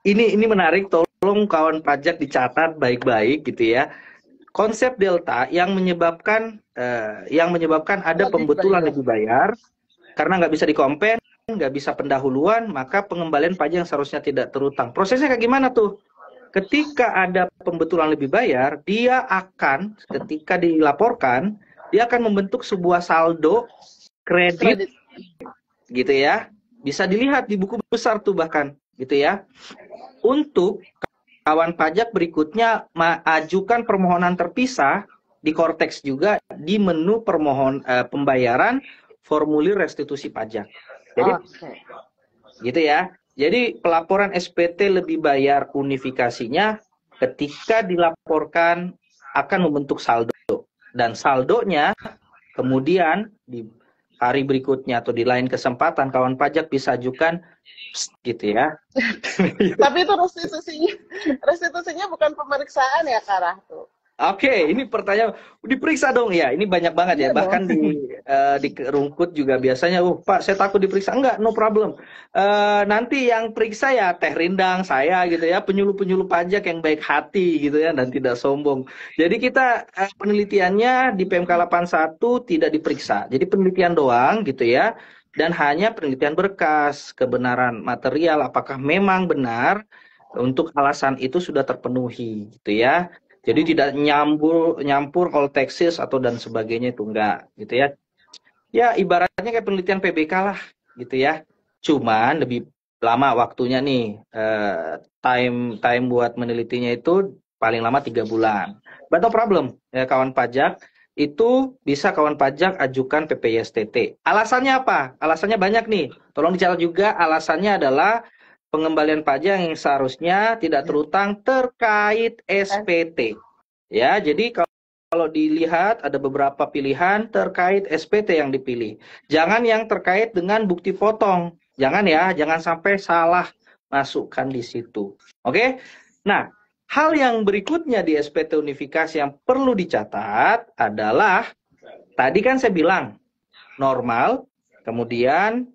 Ini menarik, tolong kawan pajak dicatat baik-baik gitu ya. Konsep delta yang menyebabkan ada pembetulan lebih bayar karena nggak bisa dikompen, nggak bisa pendahuluan, maka pengembalian pajak yang seharusnya tidak terutang. Prosesnya kayak gimana tuh? Ketika ada pembetulan lebih bayar, dia akan ketika dilaporkan dia akan membentuk sebuah saldo kredit gitu ya. Bisa dilihat di buku besar tuh bahkan gitu ya. Untuk kawan pajak berikutnya mengajukan permohonan terpisah di Kortex juga di menu pembayaran formulir restitusi pajak. Jadi gitu ya. Jadi pelaporan SPT lebih bayar unifikasinya ketika dilaporkan akan membentuk saldo. Dan saldonya kemudian di hari berikutnya atau di lain kesempatan kawan pajak bisa ajukan gitu ya. Tapi itu restitusinya bukan pemeriksaan ya, Kak tuh. Oke, ini pertanyaan diperiksa dong ya. Ini banyak banget ya. Bahkan di Rungkut juga biasanya, Pak, saya takut diperiksa. Enggak, no problem. Nanti yang periksa ya Teh Rindang, saya gitu ya, penyuluh-penyuluh pajak yang baik hati gitu ya dan tidak sombong. Jadi kita penelitiannya di PMK 81 tidak diperiksa. Jadi penelitian doang gitu ya. Dan hanya penelitian berkas, kebenaran material apakah memang benar untuk alasan itu sudah terpenuhi gitu ya. Jadi tidak nyampur all taxes atau dan sebagainya itu enggak gitu ya. Ya ibaratnya kayak penelitian PBK lah gitu ya. Cuman lebih lama waktunya nih. Time buat menelitinya itu paling lama 3 bulan. But no problem ya kawan pajak. Itu bisa kawan pajak ajukan PPYSTT. Alasannya apa? Alasannya banyak nih. Tolong dicatat juga, alasannya adalah pengembalian pajak yang seharusnya tidak terutang terkait SPT. Ya, jadi kalau dilihat ada beberapa pilihan terkait SPT yang dipilih. Jangan yang terkait dengan bukti potong. Jangan ya, jangan sampai salah masukkan di situ. Oke? Nah, hal yang berikutnya di SPT unifikasi yang perlu dicatat adalah tadi kan saya bilang normal, kemudian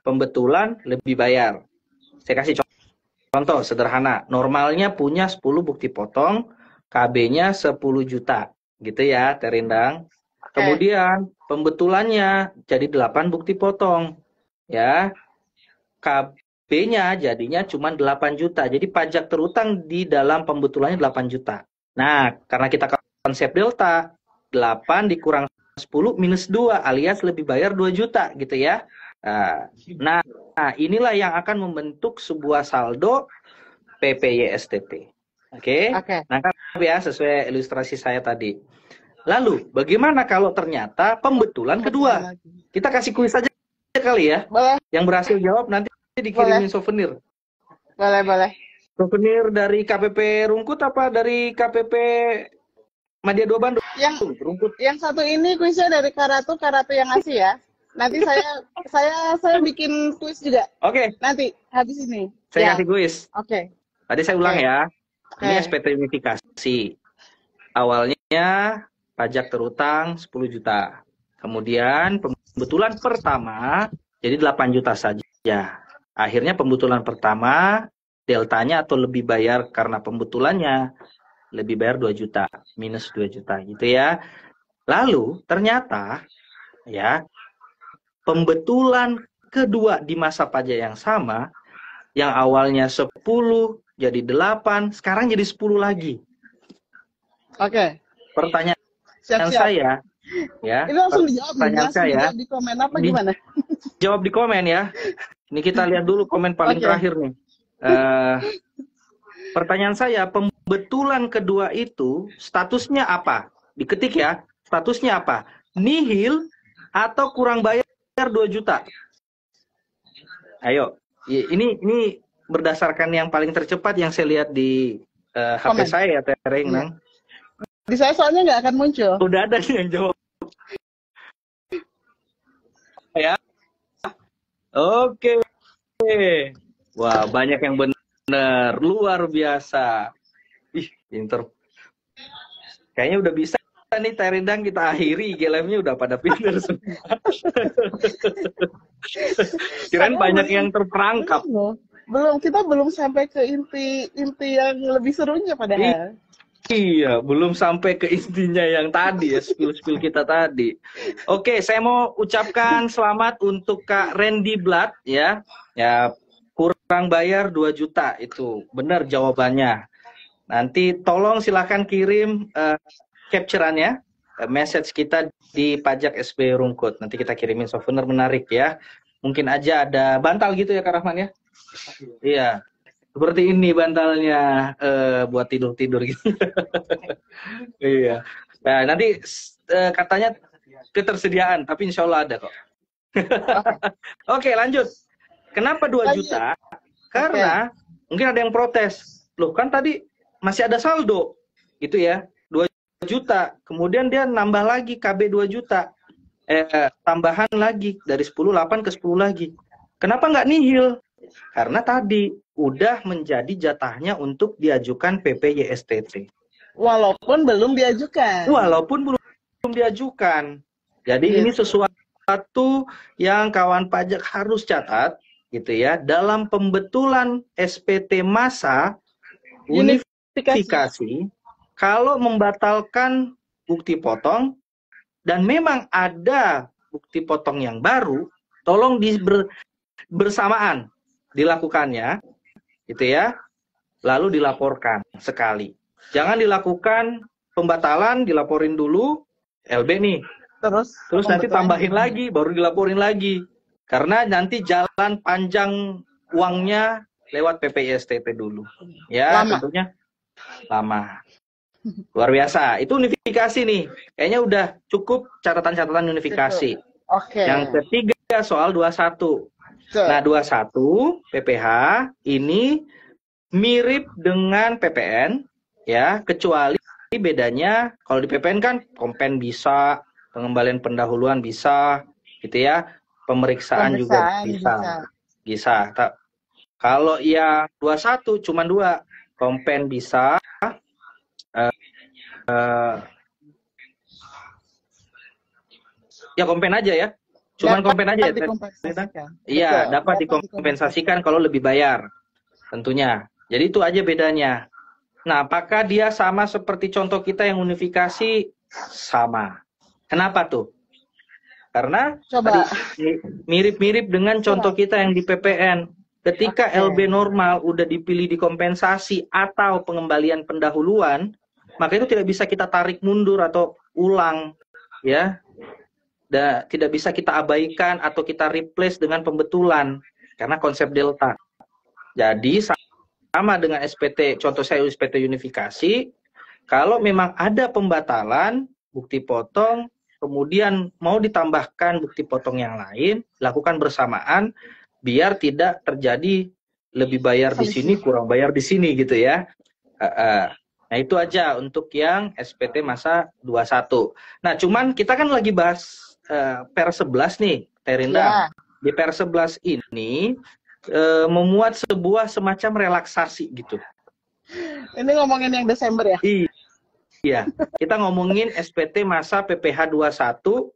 pembetulan lebih bayar. Saya kasih contoh sederhana. Normalnya punya 10 bukti potong, KB-nya 10 juta. Gitu ya, Terindang. Kemudian pembetulannya jadi 8 bukti potong. Ya. KB-nya jadinya cuma 8 juta. Jadi pajak terutang di dalam pembetulannya 8 juta. Nah, karena kita konsep delta, 8 dikurang 10 minus 2 alias lebih bayar 2 juta gitu ya. Nah, inilah yang akan membentuk sebuah saldo PPYSTT. Oke? Nangkap ya sesuai ilustrasi saya tadi. Lalu, bagaimana kalau ternyata pembetulan kedua? Kita kasih kuis aja kali ya. Boleh. Yang berhasil jawab nanti dikirimin souvenir. Boleh. Souvenir dari KPP Rungkut apa dari KPP Madya 2 Bandung? Yang satu ini kuisnya dari Karatu yang ngasih ya. Nanti saya bikin kuis juga. Oke. Nanti habis ini. Saya kasih kuis. Oke. Tadi saya ulang ya. Ini SPT unifikasi. Awalnya pajak terutang 10 juta. Kemudian pembetulan pertama jadi 8 juta saja. Akhirnya pembetulan pertama deltanya atau lebih bayar karena pembetulannya lebih bayar 2 juta, minus 2 juta gitu ya. Lalu ternyata ya pembetulan kedua di masa pajak yang sama, yang awalnya 10 jadi 8, sekarang jadi 10 lagi. Oke. Pertanyaan Siap-siap. saya ya, Ini langsung dijawab nih, pertanyaan langsung saya dijawab di komen apa gimana? jawab di komen ya. Ini kita lihat dulu komen paling Oke. terakhir nih. Pertanyaan saya, pembetulan kedua itu statusnya apa? Diketik ya, statusnya apa? Nihil atau kurang bayar 2 juta? Ayo, ini berdasarkan yang paling tercepat yang saya lihat di HP Komen. saya, Tereng. Iya. Di saya soalnya nggak akan muncul. Udah ada nih yang jawab. Ya. Oke. Wah, banyak yang benar. Luar biasa. Ih, pinter. Kayaknya udah bisa nih Terindang kita akhiri. GLM-nya udah pada pinter semua. Kirain banyak yang terperangkap. Belum, kita belum sampai ke inti yang lebih serunya padahal. Iya, belum sampai ke intinya yang tadi ya, spill kita tadi. Oke, saya mau ucapkan selamat untuk Kak Randy Blood ya. Ya, kurang bayar 2 juta itu. Benar jawabannya. Nanti tolong silakan kirim capture-annya, message kita di Pajak SB Rungkut. Nanti kita kirimin souvenir menarik ya. Mungkin aja ada bantal gitu ya Kak Rahman ya. Iya. Seperti ini bantalnya buat tidur-tidur gitu. Iya. Nah, nanti katanya ketersediaan, tapi insya Allah ada kok. Oke, lanjut. Kenapa 2 juta? Karena mungkin ada yang protes. Loh, kan tadi masih ada saldo. Gitu ya. 2 juta. Kemudian dia nambah lagi KB 2 juta. Tambahan lagi dari 10, 8 ke 10 lagi. Kenapa nggak nihil? Karena tadi udah menjadi jatahnya untuk diajukan PPYSTT. Walaupun belum diajukan. Jadi ini sesuatu yang kawan pajak harus catat, gitu ya. Dalam pembetulan SPT masa unifikasi, kalau membatalkan bukti potong dan memang ada bukti potong yang baru, tolong bersamaan dilakukannya, gitu ya, lalu dilaporkan sekali. Jangan dilakukan pembatalan, dilaporin dulu, LB nih, terus nanti tambahin lagi, baru dilaporin lagi, karena nanti jalan panjang uangnya lewat PPYSTT dulu, ya lama. Tentunya lama. Luar biasa, itu unifikasi nih, kayaknya udah cukup catatan-catatan unifikasi. Oke. Yang ketiga soal 21. Nah, 21 PPH ini mirip dengan PPN ya, kecuali bedanya kalau di PPN kan kompen bisa, pengembalian pendahuluan bisa, gitu ya, pemeriksaan juga bisa. Kalau yang 21 cuma 2, kompen bisa, ya kompen aja ya. Cuman kompen aja ya. Iya, dapat dikompensasikan kalau lebih bayar. Tentunya. Jadi itu aja bedanya. Nah, apakah dia sama seperti contoh kita yang unifikasi? Sama. Kenapa tuh? Karena mirip-mirip dengan contoh kita yang di PPN. Ketika LB normal udah dipilih dikompensasi atau pengembalian pendahuluan, maka itu tidak bisa kita tarik mundur atau ulang, ya. Tidak bisa kita abaikan atau kita replace dengan pembetulan karena konsep delta. Jadi sama dengan SPT, contoh saya SPT unifikasi, kalau memang ada pembatalan bukti potong, kemudian mau ditambahkan bukti potong yang lain, lakukan bersamaan biar tidak terjadi lebih bayar di sini, kurang bayar di sini gitu ya. Nah itu aja untuk yang SPT masa 21. Nah cuman kita kan lagi bahas per 11 nih, Terinda. Di per 11 ini memuat sebuah semacam relaksasi gitu. Ini ngomongin yang Desember ya? Iya, kita ngomongin SPT masa PPH 21,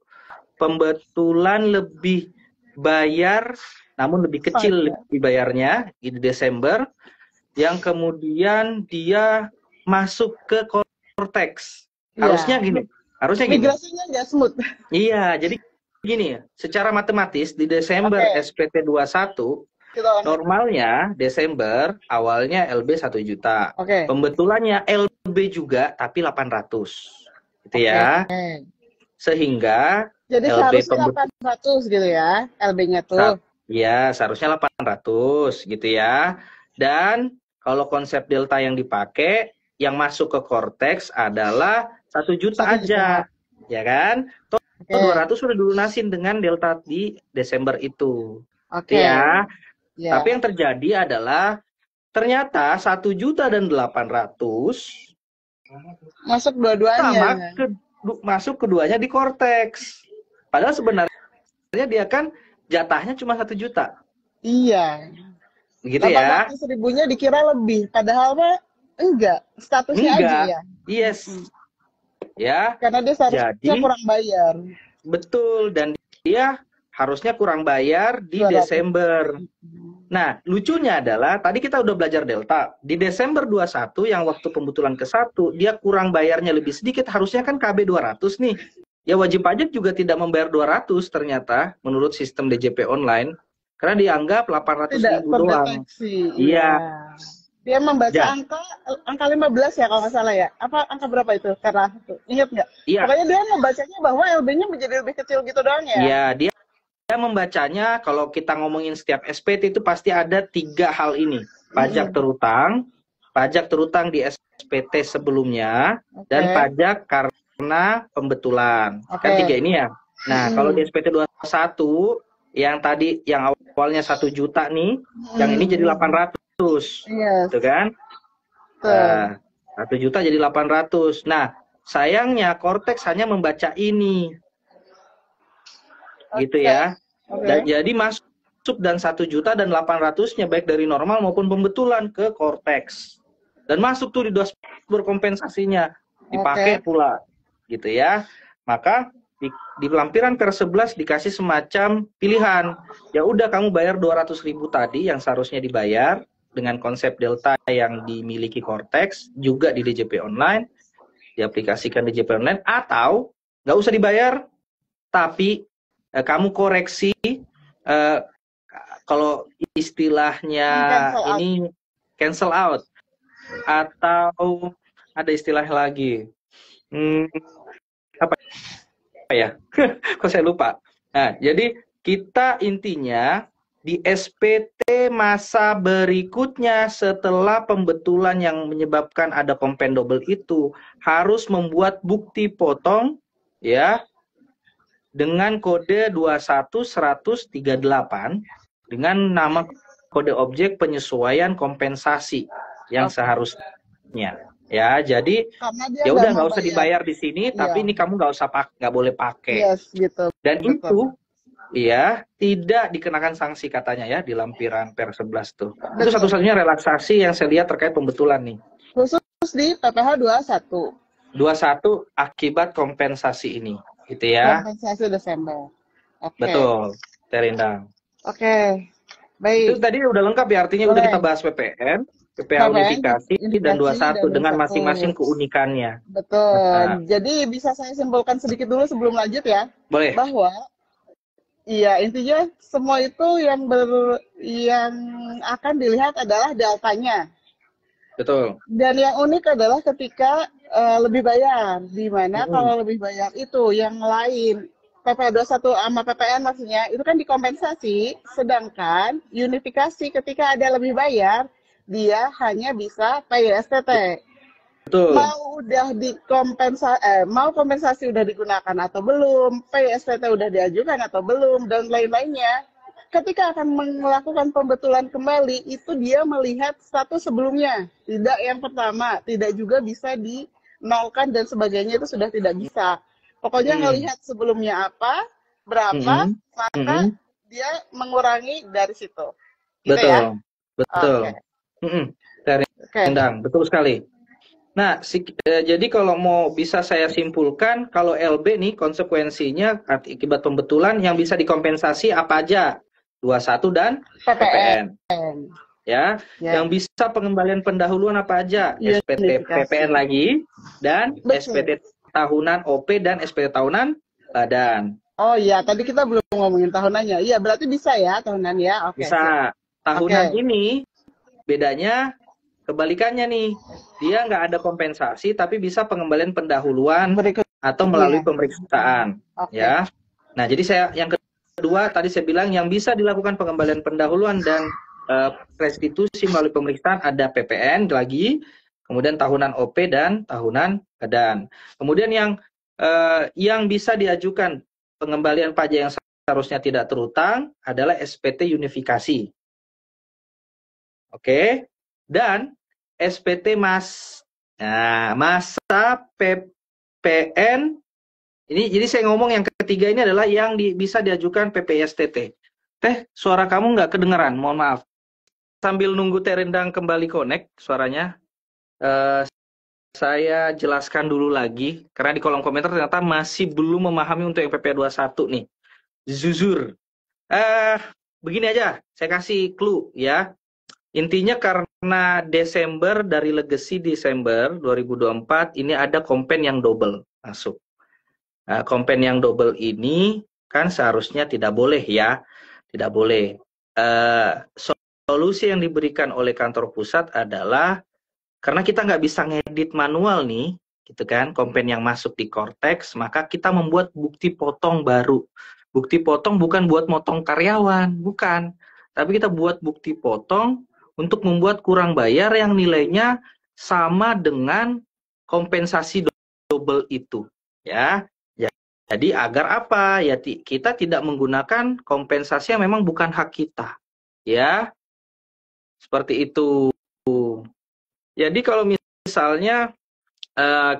pembetulan lebih bayar, namun lebih kecil lebih bayarnya di Desember, yang kemudian dia masuk ke Cortex. Iya. Harusnya gini. Migrasinya nggak smooth. Iya, jadi gini ya. Secara matematis di Desember SPT 21 normalnya Desember awalnya LB 1 juta. Pembetulannya LB juga tapi 800. Gitu ya. Sehingga jadi seharusnya 800 gitu ya LB-nya tuh. Iya, seharusnya 800 gitu ya. Dan kalau konsep delta yang dipakai yang masuk ke Cortex adalah 1 juta aja. Ya kan? 200 sudah dilunasin dengan delta di Desember itu. Ya. Tapi yang terjadi adalah ternyata 1 juta dan 800 masuk dua-duanya. Masuk keduanya di Cortex. Padahal sebenarnya dia kan jatahnya cuma 1 juta. Iya. Begitu ya. 800 ribunya dikira lebih. Padahal mah enggak. Statusnya aja ya. Yes. Ya. Karena dia seharusnya kurang bayar. Betul. Dan dia harusnya kurang bayar di Desember. Nah, lucunya adalah tadi kita udah belajar delta. Di Desember 21 yang waktu pembetulan ke-1, dia kurang bayarnya lebih sedikit. Harusnya kan KB 200 nih. Ya wajib pajak juga tidak membayar 200 ternyata menurut sistem DJP online. Karena dianggap 800 ribu doang. Iya. Dia membaca angka 15 ya kalau nggak salah ya. Apa angka berapa itu? Karena ingat nggak? Iya. Pokoknya dia membacanya bahwa LB-nya menjadi lebih kecil gitu doang ya. Iya, dia membacanya kalau kita ngomongin setiap SPT itu pasti ada 3 hal ini. Pajak terutang di SPT sebelumnya, dan pajak karena pembetulan. Kan 3 ini ya. Nah, kalau di SPT 21 yang tadi yang awalnya 1 juta nih, yang ini jadi 800. Gitu kan? Nah, 1 juta jadi 800. Nah, sayangnya Cortex hanya membaca ini. Gitu ya. Dan jadi masuk dan 1 juta dan 800-nya baik dari normal maupun pembetulan ke Cortex. Dan masuk tuh di dashboard kompensasinya. Dipakai pula. Gitu ya. Maka di lampiran Per11 dikasih semacam pilihan. Ya udah kamu bayar 200.000 tadi yang seharusnya dibayar dengan konsep delta yang dimiliki Cortex juga di DJP online. Diaplikasikan DJP online atau nggak usah dibayar tapi kamu koreksi kalau istilahnya ini cancel out atau ada istilah lagi apa ya kok saya lupa. Nah, jadi kita intinya di SPT masa berikutnya setelah pembetulan yang menyebabkan ada kompen double itu harus membuat bukti potong ya dengan kode 21138 dengan nama kode objek penyesuaian kompensasi yang seharusnya. Ya, jadi ya udah nggak usah dibayar di sini, tapi ini kamu nggak boleh pakai. Gitu. Dan itu ya tidak dikenakan sanksi katanya ya di lampiran Per11 tuh. Itu satu-satunya relaksasi yang saya lihat terkait pembetulan nih. Khusus di PPh 21. 21 akibat kompensasi ini. Gitu ya. Kompensasi Desember. Betul, Terindang. Baik. Itu tadi udah lengkap ya, artinya udah kita bahas PPN, PPh unifikasi dan 21 dengan masing-masing keunikannya. Betul. Jadi bisa saya simpulkan sedikit dulu sebelum lanjut ya. Boleh. Bahwa iya, intinya semua itu yang akan dilihat adalah deltanya. Betul. Dan yang unik adalah ketika lebih bayar, di mana kalau lebih bayar itu yang lain PPh 21 sama PPN maksudnya itu kan dikompensasi, sedangkan unifikasi ketika ada lebih bayar dia hanya bisa PYSTT. Betul. Mau kompensasi udah digunakan atau belum, PYSTT udah diajukan atau belum, dan lain-lainnya. Ketika akan melakukan pembetulan kembali, itu dia melihat status sebelumnya. Tidak yang pertama, tidak juga bisa dinolkan dan sebagainya, itu sudah tidak bisa. Pokoknya ngelihat sebelumnya apa, berapa, maka dia mengurangi dari situ. Gitu betul, ya? Betul. Betul sekali. Nah, jadi kalau mau bisa saya simpulkan, kalau LB nih konsekuensinya akibat pembetulan yang bisa dikompensasi apa aja? 21 dan PPN. ya. Ya, Yang bisa pengembalian pendahuluan apa aja? SPT unifikasi. PPN lagi, dan Betul. SPT tahunan OP dan SPT tahunan badan. Oh iya, tadi kita belum ngomongin tahunannya. Iya, berarti bisa ya tahunan ya. Oke, sip. Bisa. Tahunan Oke, ini bedanya kebalikannya nih. Dia nggak ada kompensasi, tapi bisa pengembalian pendahuluan atau melalui berikutnya. pemeriksaan. Oke. Ya. Nah, jadi yang kedua tadi saya bilang yang bisa dilakukan pengembalian pendahuluan dan restitusi melalui pemeriksaan ada PPN lagi, kemudian tahunan OP dan tahunan badan. Kemudian yang bisa diajukan pengembalian pajak yang seharusnya tidak terutang adalah SPT unifikasi. Oke. Dan SPT masa PPN ini, jadi saya ngomong yang ketiga ini adalah yang bisa diajukan PPSTT. Suara kamu nggak kedengeran, mohon maaf. Sambil nunggu Terendang kembali connect suaranya, saya jelaskan dulu lagi, karena di kolom komentar ternyata masih belum memahami untuk yang PP 21 nih. Jujur. Begini aja, saya kasih clue ya. Intinya karena Desember, dari legacy Desember 2024, ini ada kompen yang double masuk. Nah, kompen yang double ini kan seharusnya tidak boleh ya. Tidak boleh. Solusi yang diberikan oleh kantor pusat adalah, karena kita nggak bisa ngedit manual nih, gitu kan, kompen yang masuk di Cortex, maka kita membuat bukti potong baru. Bukti potong bukan buat motong karyawan, bukan. Tapi kita buat bukti potong untuk membuat kurang bayar yang nilainya sama dengan kompensasi double itu. Ya. Jadi agar apa? Ya kita tidak menggunakan kompensasi yang memang bukan hak kita. Ya. Seperti itu. Jadi kalau misalnya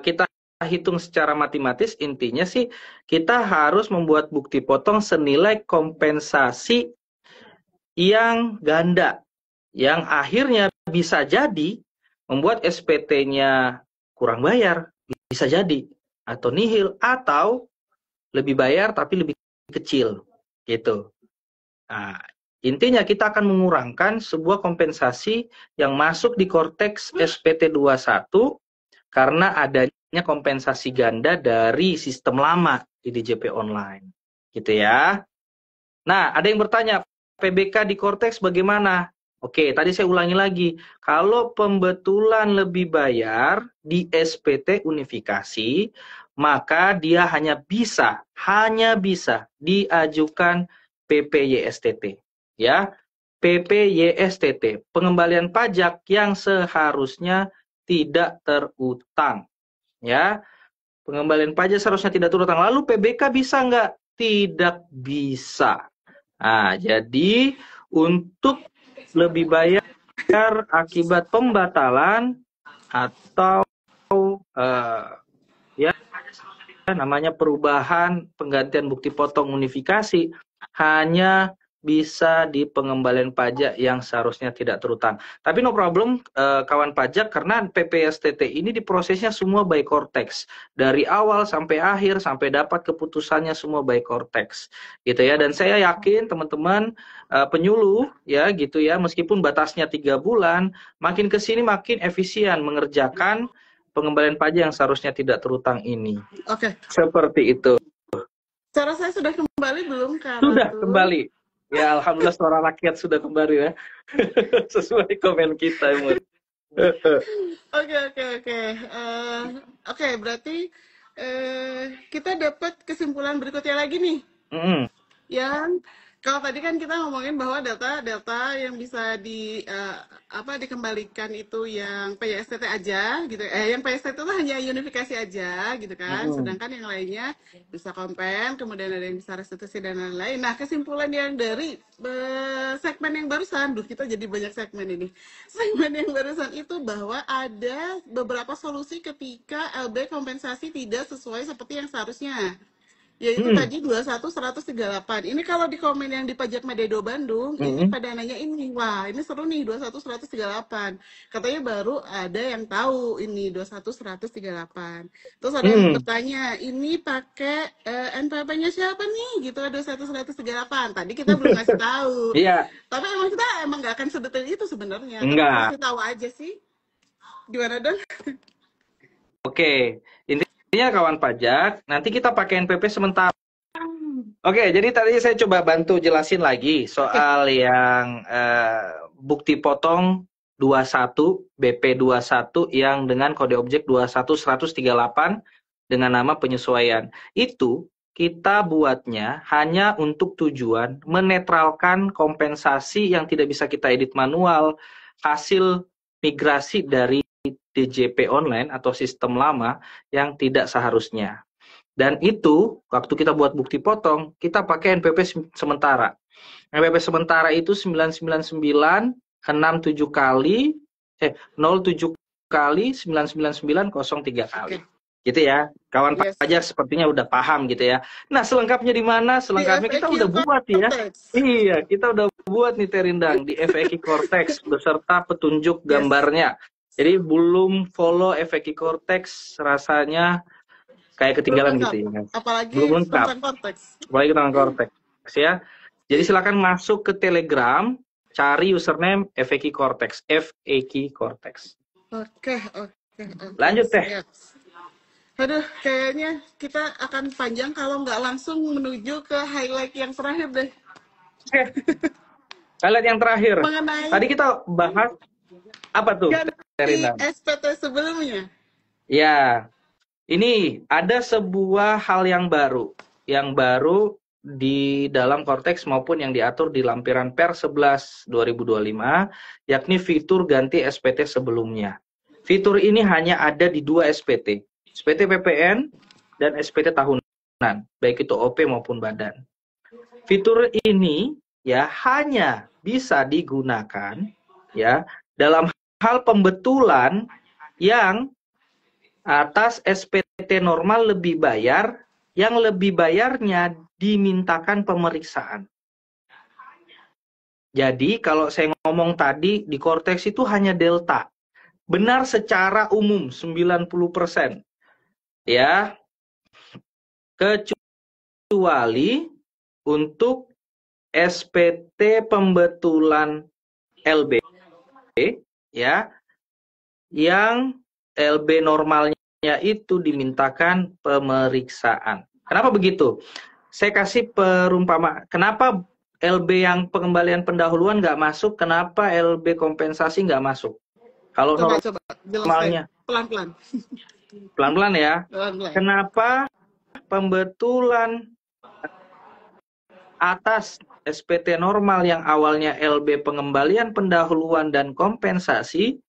kita hitung secara matematis, intinya sih kita harus membuat bukti potong senilai kompensasi yang ganda, yang akhirnya bisa jadi membuat SPT-nya kurang bayar, bisa jadi, atau nihil, atau lebih bayar tapi lebih kecil, gitu. Nah, intinya kita akan mengurangkan sebuah kompensasi yang masuk di Cortex SPT 21 karena adanya kompensasi ganda dari sistem lama di DJP online. Gitu ya. Nah, ada yang bertanya, PBK di Cortex bagaimana? Oke, tadi saya ulangi lagi. Kalau pembetulan lebih bayar di SPT unifikasi, maka dia hanya bisa diajukan PPYSTT. Ya, PPYSTT, pengembalian pajak yang seharusnya tidak terutang. Ya, pengembalian pajak seharusnya tidak terutang. Lalu PBK bisa nggak? Tidak bisa. Nah, jadi untuk lebih bayar akibat pembatalan atau ya namanya perubahan penggantian bukti potong unifikasi, hanya bisa di pengembalian pajak yang seharusnya tidak terutang. Tapi no problem, kawan pajak, karena PPSTT ini diprosesnya semua by Cortex. Dari awal sampai akhir, sampai dapat keputusannya semua by Cortex. Gitu ya. Dan saya yakin teman-teman penyuluh, ya gitu ya, meskipun batasnya 3 bulan, makin ke sini makin efisien mengerjakan pengembalian pajak yang seharusnya tidak terutang ini. Oke. Seperti itu. Suara saya sudah kembali belum, Kak Sudah Ratu? kembali. Ya, alhamdulillah suara rakyat sudah kembali ya. Sesuai komen kita, Mut. Oke, berarti kita dapat kesimpulan berikutnya lagi nih. Yang kalau tadi kan kita ngomongin bahwa data yang bisa dikembalikan itu yang PYSTT aja gitu. Yang PYSTT itu hanya unifikasi aja gitu kan. Sedangkan yang lainnya bisa kompen, kemudian ada yang bisa restitusi dan lain-lain. Nah, kesimpulan yang dari segmen yang barusan, kita jadi banyak segmen ini. Segmen yang barusan itu bahwa ada beberapa solusi ketika LB kompensasi tidak sesuai seperti yang seharusnya. Yaitu Hmm. tadi 21.138. Ini kalau di komen yang di Pajak Mededo Bandung, ini Hmm. pada nanya ini. Wah, ini seru nih 21.138. Katanya baru ada yang tahu ini 21.138. Terus ada yang Hmm. bertanya, ini pakai NPWP-nya siapa nih? Gitu 21.138. Tadi kita belum ngasih tahu. Iya, Tapi kita emang nggak akan sedetail itu sebenarnya. Tapi enggak. kasih tahu aja sih. Gimana dong? Oke, intinya kawan pajak, nanti kita pakai NPP sementara. Oke, jadi tadi saya coba bantu jelasin lagi Oke. soal yang bukti potong 21 BP 21 yang dengan kode objek 21138 dengan nama penyesuaian. Itu kita buatnya hanya untuk tujuan menetralkan kompensasi yang tidak bisa kita edit manual hasil migrasi dari DJP online atau sistem lama yang tidak seharusnya. Dan itu, waktu kita buat bukti potong, kita pakai NPP sementara. NPP sementara itu 999 67 kali, 07 kali 999 03 kali. Oke. Gitu ya. Kawan Yes. pajak sepertinya udah paham gitu ya. Nah, selengkapnya di mana? Di Selengkapnya kita FAQ udah buat ya. Cortex. Iya, kita udah buat nih Terindang di FAQ Cortex beserta petunjuk Yes. gambarnya. Jadi belum follow FAQ Cortex rasanya kayak ketinggalan Belum lengkap. gitu ya. Apalagi Belum lengkap. tentang Cortex. Apalagi tentang Cortex ya. Jadi silakan masuk ke Telegram, cari username FAQ Cortex, FAQ Cortex. Oke. Lanjut teh. Yes. Aduh, kayaknya kita akan panjang kalau nggak langsung menuju ke highlight yang terakhir deh. Oke. Highlight yang terakhir. Mengenai Tadi kita bahas apa tuh? ganti SPT sebelumnya. Ya, ini ada sebuah hal yang baru di dalam Cortex maupun yang diatur di lampiran Per 11 2025, yakni fitur ganti SPT sebelumnya. Fitur ini hanya ada di 2 SPT, SPT PPN dan SPT tahunan, baik itu OP maupun badan. Fitur ini ya hanya bisa digunakan ya dalam hal pembetulan yang atas SPT normal lebih bayar, yang lebih bayarnya dimintakan pemeriksaan. Jadi kalau saya ngomong tadi di Cortex itu hanya delta. Benar secara umum 90%. Ya. Kecuali untuk SPT pembetulan LB ya, yang LB normalnya itu dimintakan pemeriksaan. Kenapa begitu? Saya kasih perumpamaan. Kenapa LB yang pengembalian pendahuluan nggak masuk? Kenapa LB kompensasi nggak masuk? Kalau Coba normalnya pelan-pelan. Pelan-pelan ya. Pelan-pelan. Kenapa pembetulan atas SPT normal yang awalnya LB pengembalian pendahuluan dan kompensasi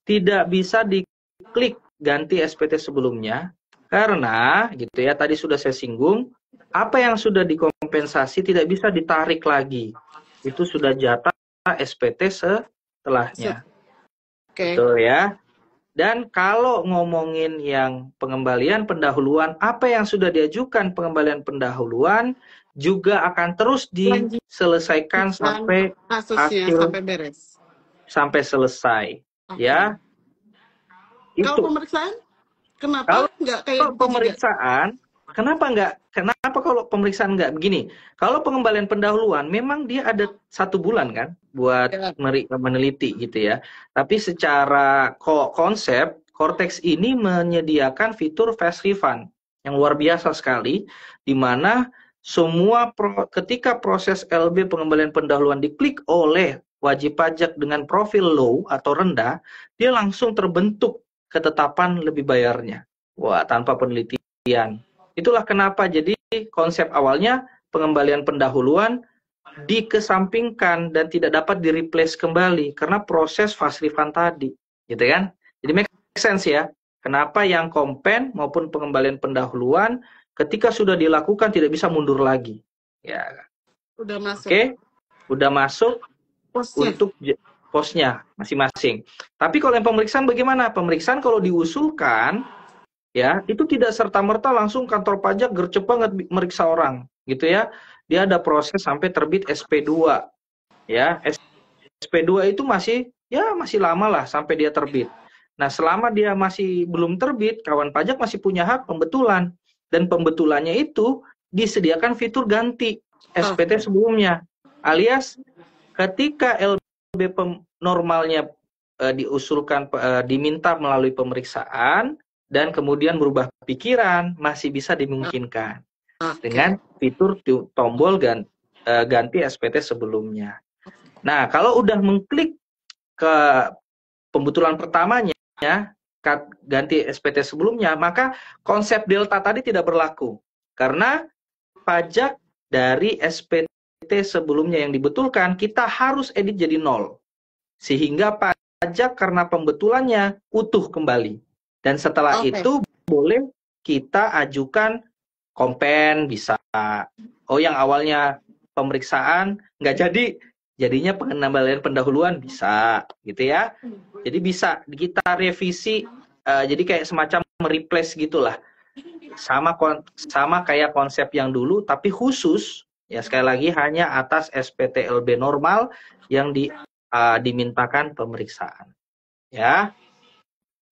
tidak bisa diklik ganti SPT sebelumnya? Karena gitu ya, tadi sudah saya singgung, apa yang sudah dikompensasi tidak bisa ditarik lagi. Itu sudah jatah SPT setelahnya. Oke. Betul ya. Dan kalau ngomongin yang pengembalian pendahuluan, apa yang sudah diajukan pengembalian pendahuluan juga akan terus diselesaikan sampai kasusnya hasil sampai beres. Sampai selesai. Okay. Ya. Kalau pemeriksaan? Kenapa nggak kayak pemeriksaan? Kenapa kalau pemeriksaan nggak begini? Kalau pengembalian pendahuluan memang dia ada 1 bulan kan buat meneliti gitu ya. Tapi secara konsep Cortex ini menyediakan fitur fast refund yang luar biasa sekali, di mana semua ketika proses LB pengembalian pendahuluan diklik oleh wajib pajak dengan profil low atau rendah, dia langsung terbentuk ketetapan lebih bayarnya. Wah, tanpa penelitian. Itulah kenapa jadi konsep awalnya pengembalian pendahuluan dikesampingkan dan tidak dapat di-replace kembali karena proses fast refund tadi, gitu kan? Jadi make sense ya. Kenapa yang kompen maupun pengembalian pendahuluan ketika sudah dilakukan tidak bisa mundur lagi. Ya. Udah masuk. Oke. Udah masuk untuk posnya masing-masing. Tapi kalau yang pemeriksaan bagaimana? Pemeriksaan kalau diusulkan ya, itu tidak serta-merta langsung kantor pajak gercep banget meriksa orang, gitu ya. Dia ada proses sampai terbit SP2, ya. SP2 itu masih lama lah sampai dia terbit. Nah, selama dia masih belum terbit, kawan pajak masih punya hak pembetulan. Dan pembetulannya itu disediakan fitur ganti SPT sebelumnya. Alias ketika LB normalnya diusulkan diminta melalui pemeriksaan dan kemudian berubah pikiran, masih bisa dimungkinkan dengan fitur tombol ganti SPT sebelumnya. Nah, kalau udah mengklik ke pembetulan pertamanya, ganti SPT sebelumnya, maka konsep delta tadi tidak berlaku. Karena pajak dari SPT sebelumnya yang dibetulkan, kita harus edit jadi 0. Sehingga pajak karena pembetulannya utuh kembali. Dan setelah itu boleh kita ajukan kompen, bisa. Oh, yang awalnya pemeriksaan nggak jadi, jadinya pengembalian pendahuluan bisa, gitu ya. Jadi bisa kita revisi, jadi kayak semacam mereplace gitulah. Sama kayak konsep yang dulu, tapi khusus, ya sekali lagi hanya atas SPT LB normal yang dimintakan pemeriksaan. Ya,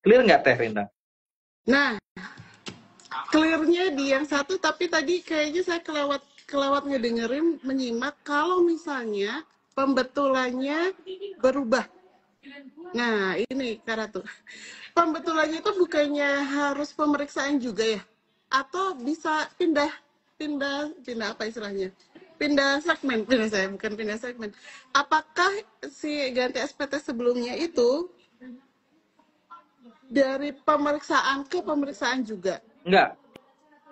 clear nggak Teh Rinda? Nah, clearnya di yang satu, tapi tadi kayaknya saya kelewat ngedengerin, menyimak kalau misalnya pembetulannya berubah. Nah, ini Karatu. Pembetulannya itu bukannya harus pemeriksaan juga ya? Atau bisa pindah apa istilahnya? Pindah segmen, bukan pindah segmen. Apakah si ganti SPT sebelumnya itu dari pemeriksaan ke pemeriksaan juga? Enggak,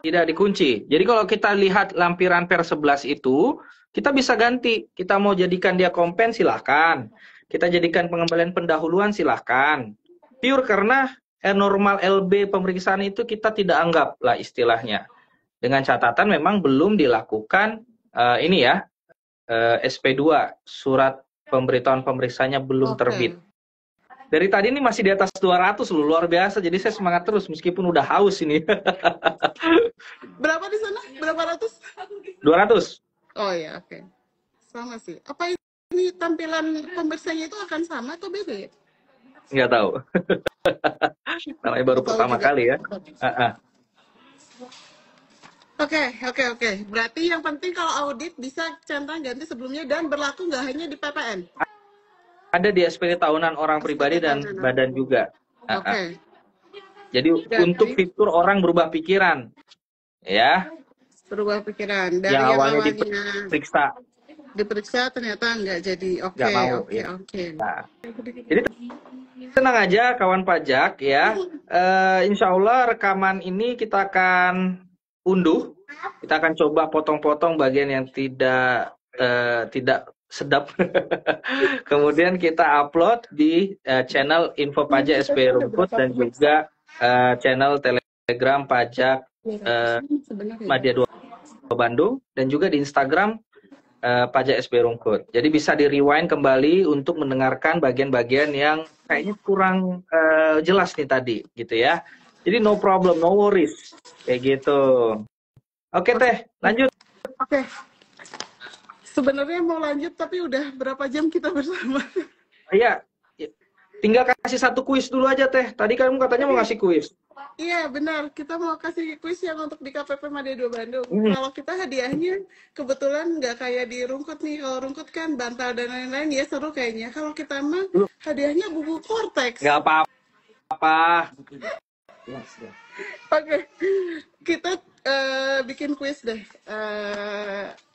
tidak dikunci. Jadi kalau kita lihat lampiran per 11 itu, kita bisa ganti. Kita mau jadikan dia kompen, silahkan. Kita jadikan pengembalian pendahuluan, silahkan. Pure karena normal LB pemeriksaan itu kita tidak anggap lah istilahnya. Dengan catatan memang belum dilakukan ini ya, SP2, surat pemberitahuan pemeriksaannya belum terbit. Dari tadi ini masih di atas 200 loh, luar biasa. Jadi saya semangat terus meskipun udah haus ini. Berapa di sana? Berapa ratus? 200. Oh ya, oke. Sama sih. Apa ini tampilan pemirsaannya itu akan sama atau beda ya? Nggak tahu. Namanya baru pertama kali ya. Oke. Berarti yang penting kalau audit bisa centang ganti sebelumnya dan berlaku nggak hanya di PPN? Ada di SPT tahunan orang pribadi dan badan juga. Jadi untuk fitur orang berubah pikiran, ya. Berubah pikiran dari yang awalnya diperiksa ternyata nggak jadi. Oke. Nah, jadi tenang aja kawan pajak ya. Insya Allah rekaman ini kita akan unduh. Kita akan coba potong-potong bagian yang tidak sedap. Kemudian kita upload di channel Info Pajak SPT Rungkut dan juga channel Telegram Pajak Madya 2 Bandung dan juga di Instagram Pajak SPT Rungkut. Jadi bisa di rewind kembali untuk mendengarkan bagian-bagian yang kayaknya kurang jelas nih tadi, gitu ya. Jadi no problem, no worries, kayak gitu. Oke Teh, lanjut. Oke. Sebenarnya mau lanjut tapi udah berapa jam kita bersama? Iya, tinggal kasih satu kuis dulu aja Teh. Tadi kamu katanya mau ngasih kuis. Iya benar, kita mau kasih kuis yang untuk di KPP Madya 2 Bandung. Kalau kita hadiahnya kebetulan nggak kayak di Rungkut nih. Kalau Rungkut kan bantal dan lain-lain ya seru kayaknya. Kalau kita mah hadiahnya buku Cortex. Nggak apa-apa. Oke, kita bikin kuis deh.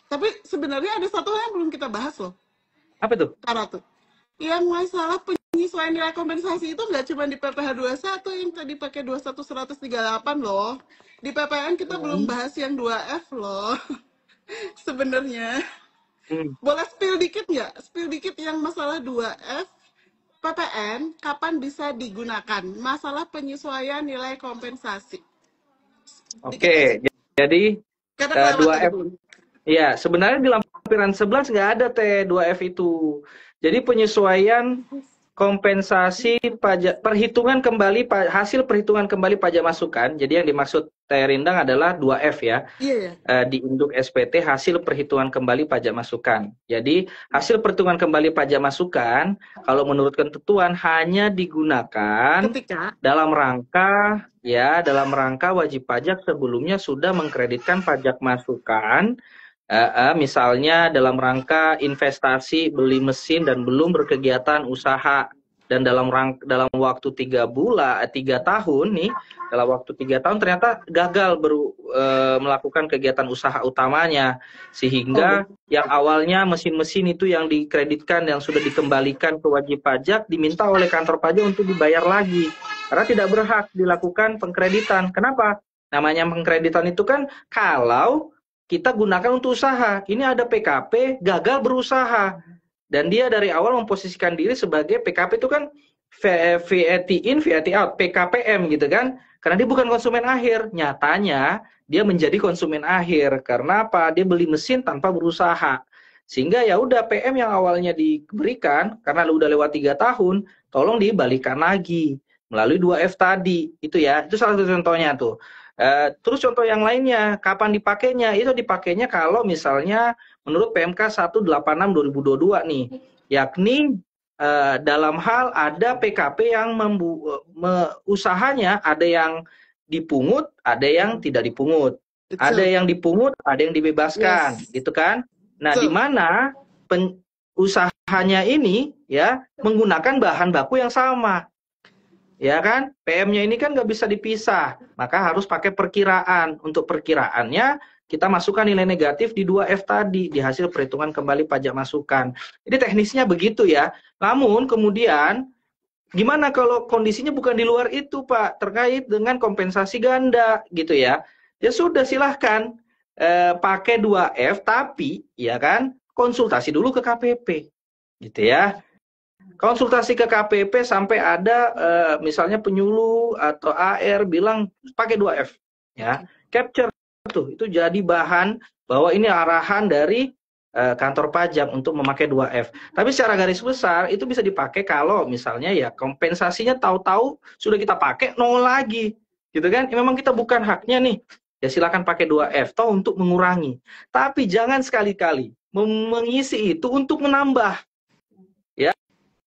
Tapi sebenarnya ada satu hal yang belum kita bahas loh. Apa tuh? Karatu. Yang masalah penyesuaian nilai kompensasi itu nggak cuma di PPh 21 yang tadi pakai 21138 loh. Di PPN kita belum bahas yang 2F loh. Sebenarnya. Boleh spill dikit nggak? Spill dikit yang masalah 2F PPN kapan bisa digunakan? Masalah penyesuaian nilai kompensasi. Oke, jadi 2F. Iya, sebenarnya di lampiran 11 nggak ada Teh 2F itu. Jadi penyesuaian Kompensasi pajak perhitungan kembali hasil perhitungan kembali pajak masukan. Jadi yang dimaksud Teh Rindang adalah 2F ya. Iya, ya. Di induk SPT hasil perhitungan kembali pajak masukan. Jadi hasil perhitungan kembali pajak masukan kalau menurut ketentuan hanya digunakan Ketika dalam rangka wajib pajak sebelumnya sudah mengkreditkan pajak masukan. Misalnya dalam rangka investasi beli mesin dan belum berkegiatan usaha, dan dalam waktu 3 tahun nih, dalam waktu 3 tahun ternyata gagal melakukan kegiatan usaha utamanya, sehingga yang awalnya mesin-mesin itu yang dikreditkan yang sudah dikembalikan ke wajib pajak diminta oleh kantor pajak untuk dibayar lagi karena tidak berhak dilakukan pengkreditan. Kenapa? Namanya pengkreditan itu kan kalau kita gunakan untuk usaha. Ini ada PKP gagal berusaha. Dan dia dari awal memposisikan diri sebagai PKP itu kan VAT in, VAT out, PKPM gitu kan. Karena dia bukan konsumen akhir. Nyatanya dia menjadi konsumen akhir. Karena apa? Dia beli mesin tanpa berusaha. Sehingga ya udah PM yang awalnya diberikan, karena udah lewat 3 tahun, tolong dibalikan lagi melalui 2F tadi. Itu ya, itu salah satu contohnya tuh. Terus contoh yang lainnya, kapan dipakainya? Itu dipakainya kalau misalnya menurut PMK 186/2022 nih, yakni dalam hal ada PKP yang usahanya ada yang dipungut, ada yang tidak dipungut. Betul. Ada yang dipungut, ada yang dibebaskan, gitu kan? Nah, di mana usahanya ini ya menggunakan bahan baku yang sama. Ya kan, PM-nya ini kan nggak bisa dipisah, maka harus pakai perkiraan. Untuk perkiraannya, kita masukkan nilai negatif di 2F tadi, di hasil perhitungan kembali pajak masukan. Jadi teknisnya begitu ya. Namun kemudian, gimana kalau kondisinya bukan di luar itu Pak, terkait dengan kompensasi ganda gitu ya. Ya sudah silahkan pakai 2F, tapi ya kan, konsultasi dulu ke KPP. Gitu ya. Konsultasi ke KPP sampai ada misalnya penyuluh atau AR bilang pakai 2F ya. Capture tuh itu jadi bahan bahwa ini arahan dari kantor pajak untuk memakai 2F. Tapi secara garis besar itu bisa dipakai kalau misalnya ya kompensasinya tahu-tahu sudah kita pakai nol lagi. Gitu kan? Memang kita bukan haknya nih. Ya silakan pakai 2F toh untuk mengurangi. Tapi jangan sekali-kali mengisi itu untuk menambah.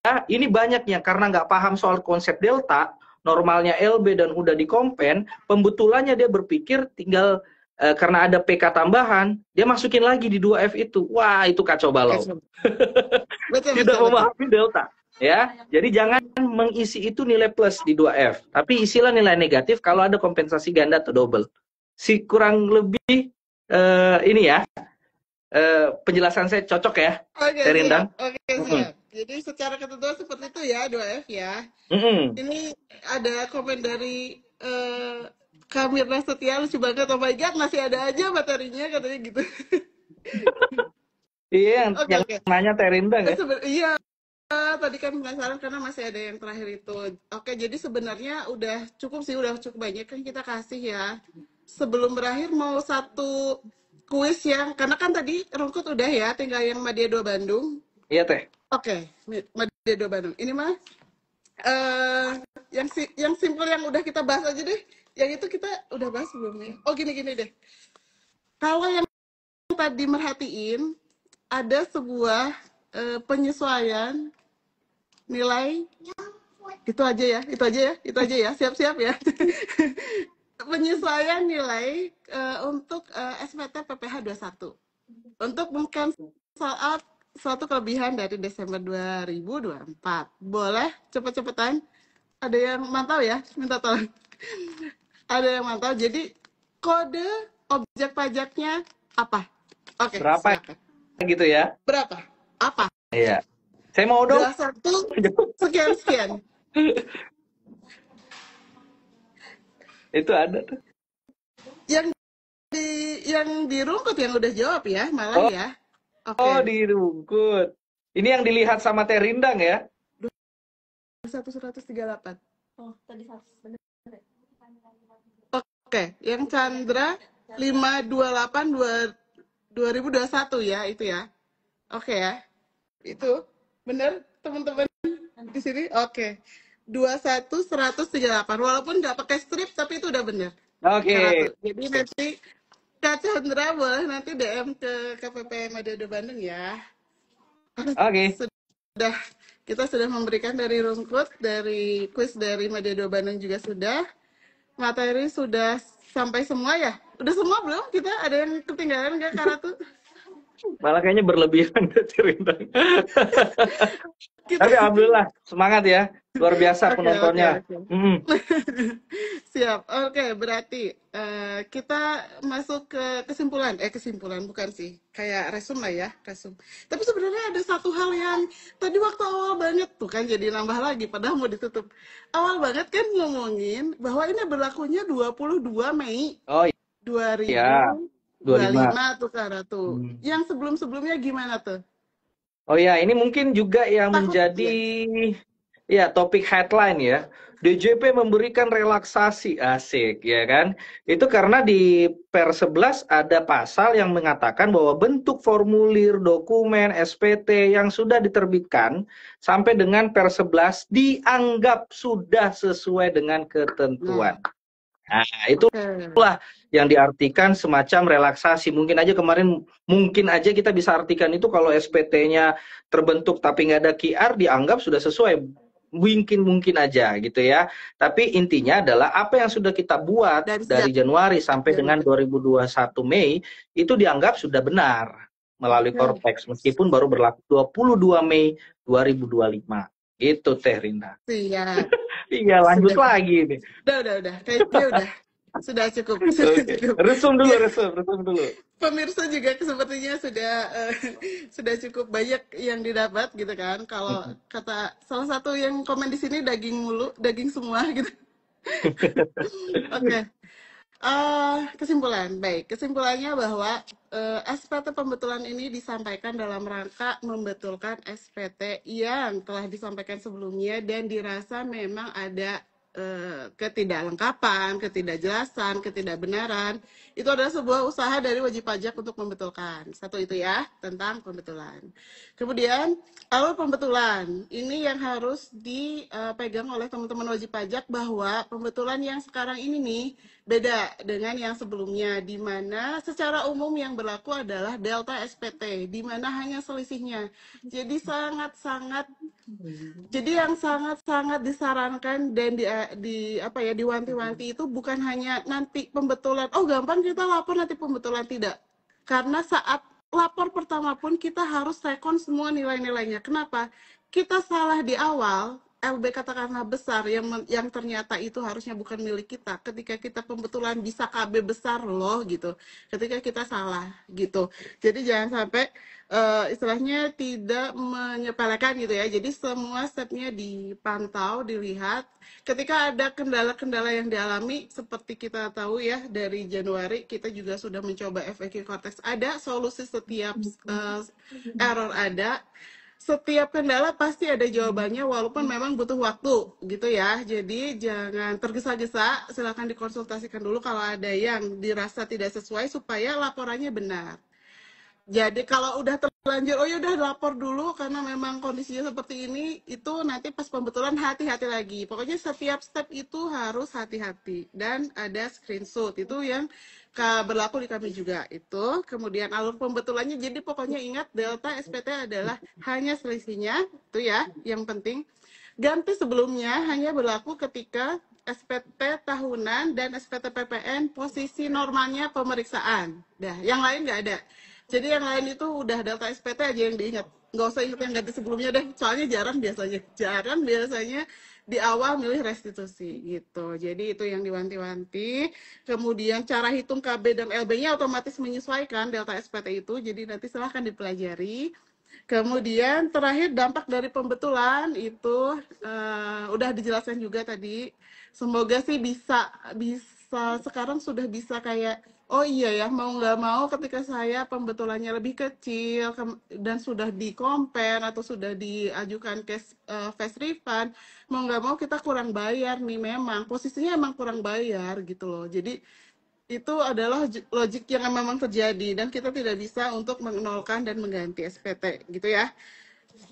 Ya, ini banyaknya karena nggak paham soal konsep delta, normalnya LB dan udah dikompen, pembetulannya dia berpikir tinggal karena ada PK tambahan, dia masukin lagi di 2F itu. Wah, itu kacau balau. Tidak memahami delta. Ya, jadi jangan mengisi itu nilai plus di 2F, tapi isilah nilai negatif kalau ada kompensasi ganda atau double. Si kurang lebih ini ya, penjelasan saya cocok ya, Terindang? Oke, siap. Jadi secara ketentuan seperti itu ya 2F ya. Ini ada komen dari Kamirna Setia, lucu banget. Oh my God, masih ada aja materinya katanya gitu. Iya, yang nanya Terindang ya. Iya, tadi kan penasaran karena masih ada yang terakhir itu. Oke, jadi sebenarnya udah cukup sih, udah cukup banyak kan kita kasih ya. Sebelum berakhir mau satu kuis yang, karena kan tadi Rungkut udah ya, tinggal yang Madya 2 Bandung. Iya Teh. Oke, Madya 2 Bandung. Ini mah yang simpel yang udah kita bahas aja deh. Yang itu kita udah bahas sebelumnya. Oh gini deh. Kalau yang tadi merhatiin, ada sebuah penyesuaian nilai. Itu aja ya. Siap-siap ya. Penyesuaian nilai untuk SPT PPh 21. Untuk meng-cancel out suatu kelebihan dari Desember 2024. Boleh cepet-cepetan? Ada yang mantau ya? Minta tolong. Ada yang mantau. Jadi kode objek pajaknya apa? Oke. Berapa silakan. Gitu ya? Berapa? Apa? Iya. Saya mau dong. 21 sekian. Itu ada tuh. Yang di Rungkut yang udah jawab ya, malah ya. Okay. Oh, di Rungkut. Ini yang dilihat sama Terindang ya? 138. Oh, tadi 100 benar. Oke, yang Chandra 528 2021 ya, itu ya. Oke ya. Itu benar teman-teman. Di sini, oke. 21 138. Walaupun nggak pakai strip, tapi itu udah benar. Oke. 100. Jadi nanti Kak Chandra boleh nanti DM ke KPP Madeda Bandung ya. Oke. Sudah, kita sudah memberikan dari Rungkut, dari kuis dari Madeda Bandung juga sudah. Materi sudah sampai semua ya? Udah semua belum? Kita ada yang ketinggalan nggak, Kak Ratu? Malah kayaknya berlebihan cerita. Kita... Tapi alhamdulillah semangat ya, luar biasa penontonnya. Oke. Hmm. Siap. Oke, berarti kita masuk ke kesimpulan bukan sih, kayak resume lah ya, resume. Tapi sebenarnya ada satu hal yang tadi waktu awal banget tuh kan, jadi nambah lagi padahal mau ditutup. Awal banget kan ngomongin bahwa ini berlakunya 22 Mei Oh iya, 25. 2025 tuh Kak Ratu. Yang sebelum-sebelumnya gimana tuh? Oh ya, ini mungkin juga yang menjadi ya topik headline ya. DJP memberikan relaksasi, asik ya kan. Itu karena di Per 11 ada pasal yang mengatakan bahwa bentuk formulir, dokumen, SPT yang sudah diterbitkan sampai dengan Per 11 dianggap sudah sesuai dengan ketentuan. Nah, itulah yang diartikan semacam relaksasi. Mungkin aja kita bisa artikan itu kalau SPT-nya terbentuk tapi nggak ada QR dianggap sudah sesuai. Mungkin aja gitu ya. Tapi intinya adalah apa yang sudah kita buat dari Januari sampai dengan 2021 Mei itu dianggap sudah benar melalui Kortex meskipun baru berlaku 22 Mei 2025. Gitu Teh Rinda. Siap. Iya, lanjut lagi nih. Udah. Kayaknya udah. Sudah cukup. Resum dulu. Pemirsa juga sepertinya sudah cukup banyak yang didapat gitu kan. Kalau kata salah satu yang komen di sini daging mulu, daging semua gitu. Oke. Kesimpulannya bahwa SPT pembetulan ini disampaikan dalam rangka membetulkan SPT yang telah disampaikan sebelumnya dan dirasa memang ada ketidaklengkapan, ketidakjelasan, ketidakbenaran. Itu adalah sebuah usaha dari wajib pajak untuk membetulkan. Satu itu ya, tentang pembetulan. Kemudian, alur pembetulan. Ini yang harus dipegang oleh teman-teman wajib pajak bahwa pembetulan yang sekarang ini nih beda dengan yang sebelumnya, di mana secara umum yang berlaku adalah delta SPT, di mana hanya selisihnya. Jadi yang sangat disarankan dan diwanti-wanti itu bukan hanya nanti pembetulan, oh gampang kita lapor nanti pembetulan, tidak. Karena saat lapor pertama pun kita harus rekon semua nilai-nilainya. Kenapa? Kita salah di awal, LB katakanlah besar yang ternyata itu harusnya bukan milik kita. Ketika kita pembetulan bisa KB besar loh gitu. Ketika kita salah gitu. Jadi jangan sampai istilahnya tidak menyepelekan gitu ya. Jadi semua stepnya dipantau, dilihat. Ketika ada kendala-kendala yang dialami, seperti kita tahu ya dari Januari kita juga sudah mencoba FAQ Cortex. Ada solusi setiap error ada. Setiap kendala pasti ada jawabannya walaupun memang butuh waktu gitu ya. Jadi jangan tergesa-gesa, silakan dikonsultasikan dulu kalau ada yang dirasa tidak sesuai supaya laporannya benar. Jadi kalau udah terlanjur, oh ya udah lapor dulu karena memang kondisinya seperti ini, itu nanti pas pembetulan hati-hati lagi. Pokoknya setiap step itu harus hati-hati dan ada screenshot itu yang berlaku di kami juga itu. Kemudian alur pembetulannya, jadi pokoknya ingat delta SPT adalah hanya selisihnya, itu ya yang penting. Ganti sebelumnya hanya berlaku ketika SPT tahunan dan SPT PPN posisi normalnya pemeriksaan. Dah, yang lain nggak ada. Jadi yang lain itu udah delta SPT aja yang diingat. Nggak usah ingat yang ganti sebelumnya deh. Soalnya jarang biasanya di awal milih restitusi gitu. Jadi itu yang diwanti-wanti. Kemudian cara hitung KB dan LB-nya otomatis menyesuaikan delta SPT itu. Jadi nanti silahkan dipelajari. Kemudian terakhir dampak dari pembetulan itu udah dijelaskan juga tadi. Semoga sih bisa sekarang sudah bisa kayak, oh iya ya, mau nggak mau ketika saya pembetulannya lebih kecil dan sudah di-compare atau sudah diajukan fast refund, mau nggak mau kita kurang bayar nih, memang posisinya emang kurang bayar gitu loh. Jadi itu adalah logik yang memang terjadi dan kita tidak bisa untuk menolkan dan mengganti SPT gitu ya.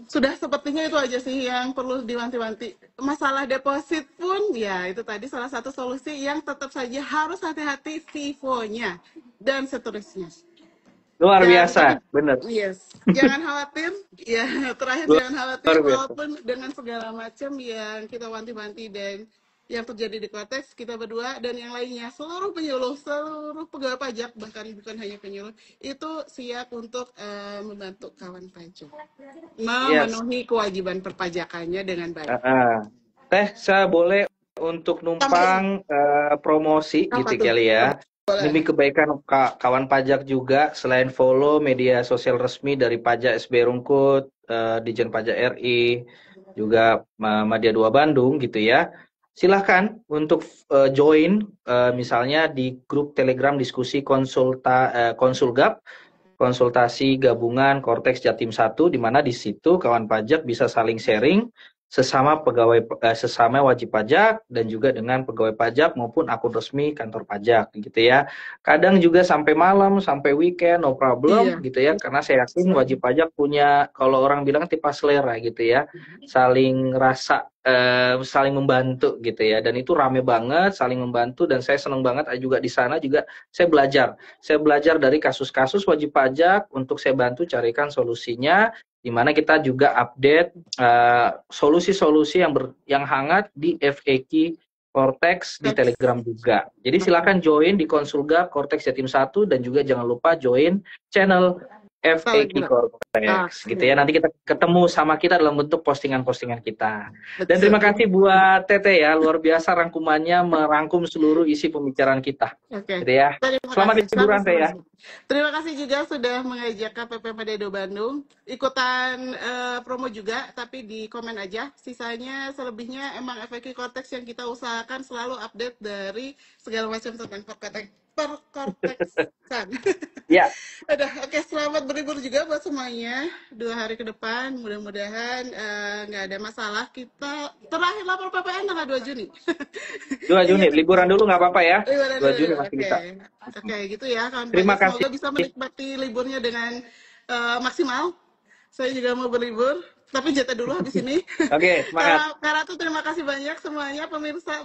Sudah sepertinya itu aja sih yang perlu diwanti-wanti. Masalah deposit pun ya itu tadi salah satu solusi yang tetap saja harus hati-hati FIFO-nya dan seterusnya. Luar Dan tapi biasa, bener. yes, jangan khawatir. Ya, terakhir Luar jangan khawatir biasa. walaupun dengan segala macam yang kita wanti-wanti dan yang terjadi di Cortex kita berdua dan yang lainnya seluruh penyuluh, seluruh pegawai pajak bahkan bukan hanya penyuluh itu siap untuk membantu kawan pajak Yes. memenuhi kewajiban perpajakannya dengan baik. Teh, saya boleh untuk Tambahin numpang promosi apa gitu tuh? kali ya. Boleh. Demi kebaikan kawan pajak juga, selain follow media sosial resmi dari Pajak SB Rungkut, Dijen Pajak RI, juga Madya 2 Bandung gitu ya. Silahkan untuk join misalnya di grup Telegram diskusi Konsulgap, konsultasi gabungan Cortex Jatim 1, di mana di situ kawan pajak bisa saling sharing sesama sesama wajib pajak dan juga dengan pegawai pajak maupun akun resmi kantor pajak gitu ya. Kadang juga sampai malam, sampai weekend, no problem Iya. gitu ya. Karena saya yakin wajib pajak punya, kalau orang bilang tipe selera gitu ya, saling rasa saling membantu gitu ya. Dan itu rame banget, saling membantu, dan saya senang banget juga di sana juga saya belajar. Saya belajar dari kasus-kasus wajib pajak untuk saya bantu carikan solusinya, di mana kita juga update solusi-solusi yang hangat di FAQ Cortex di Telegram juga. Jadi silakan join di Konsulgap Cortex Jatim 1 dan juga jangan lupa join channel FAQ Cortex gitu ya. Nanti kita ketemu sama kita dalam bentuk postingan-postingan kita. Dan terima kasih buat Tete ya, luar biasa rangkumannya merangkum seluruh isi pembicaraan kita. Oke. Gitu ya. Selamat liburan Teh ya. Terima kasih juga sudah mengajak KPP Madya 2 Bandung ikutan promo juga, tapi di komen aja. Sisanya selebihnya emang FAQ Cortex yang kita usahakan selalu update dari segala macam tentang perkorteksan. Ya. Oke, selamat berlibur juga buat semuanya 2 hari ke depan. Mudah-mudahan nggak ada masalah. Kita terakhir lapor PPN tanggal 2 Juni. 2 Juni, liburan dulu nggak apa-apa ya. 2 Juni masih bisa. Oke, gitu ya. Terima kasih. Semoga bisa menikmati liburnya dengan maksimal. Saya juga mau berlibur, tapi jatah dulu habis ini. Oke, semangat. Kak Ratu, terima kasih banyak semuanya pemirsa,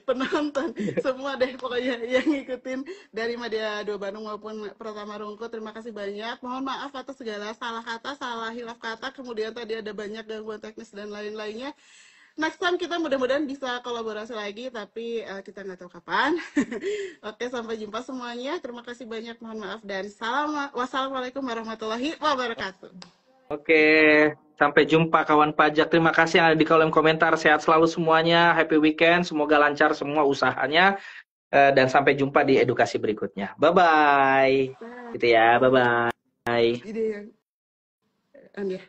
penonton, semua deh pokoknya yang ngikutin dari Madya 2 Bandung maupun Pratama Rungkut. Terima kasih banyak. Mohon maaf atas segala salah kata, salah hilaf kata, kemudian tadi ada banyak gangguan teknis dan lain-lainnya. Next time kita mudah-mudahan bisa kolaborasi lagi, tapi kita nggak tahu kapan. Oke, sampai jumpa semuanya. Terima kasih banyak, mohon maaf, dan wassalamualaikum warahmatullahi wabarakatuh. Oke, sampai jumpa kawan pajak. Terima kasih yang ada di kolom komentar. Sehat selalu semuanya. Happy weekend. Semoga lancar semua usahanya. Dan sampai jumpa di edukasi berikutnya. Bye-bye. Gitu ya, bye-bye. Ide yang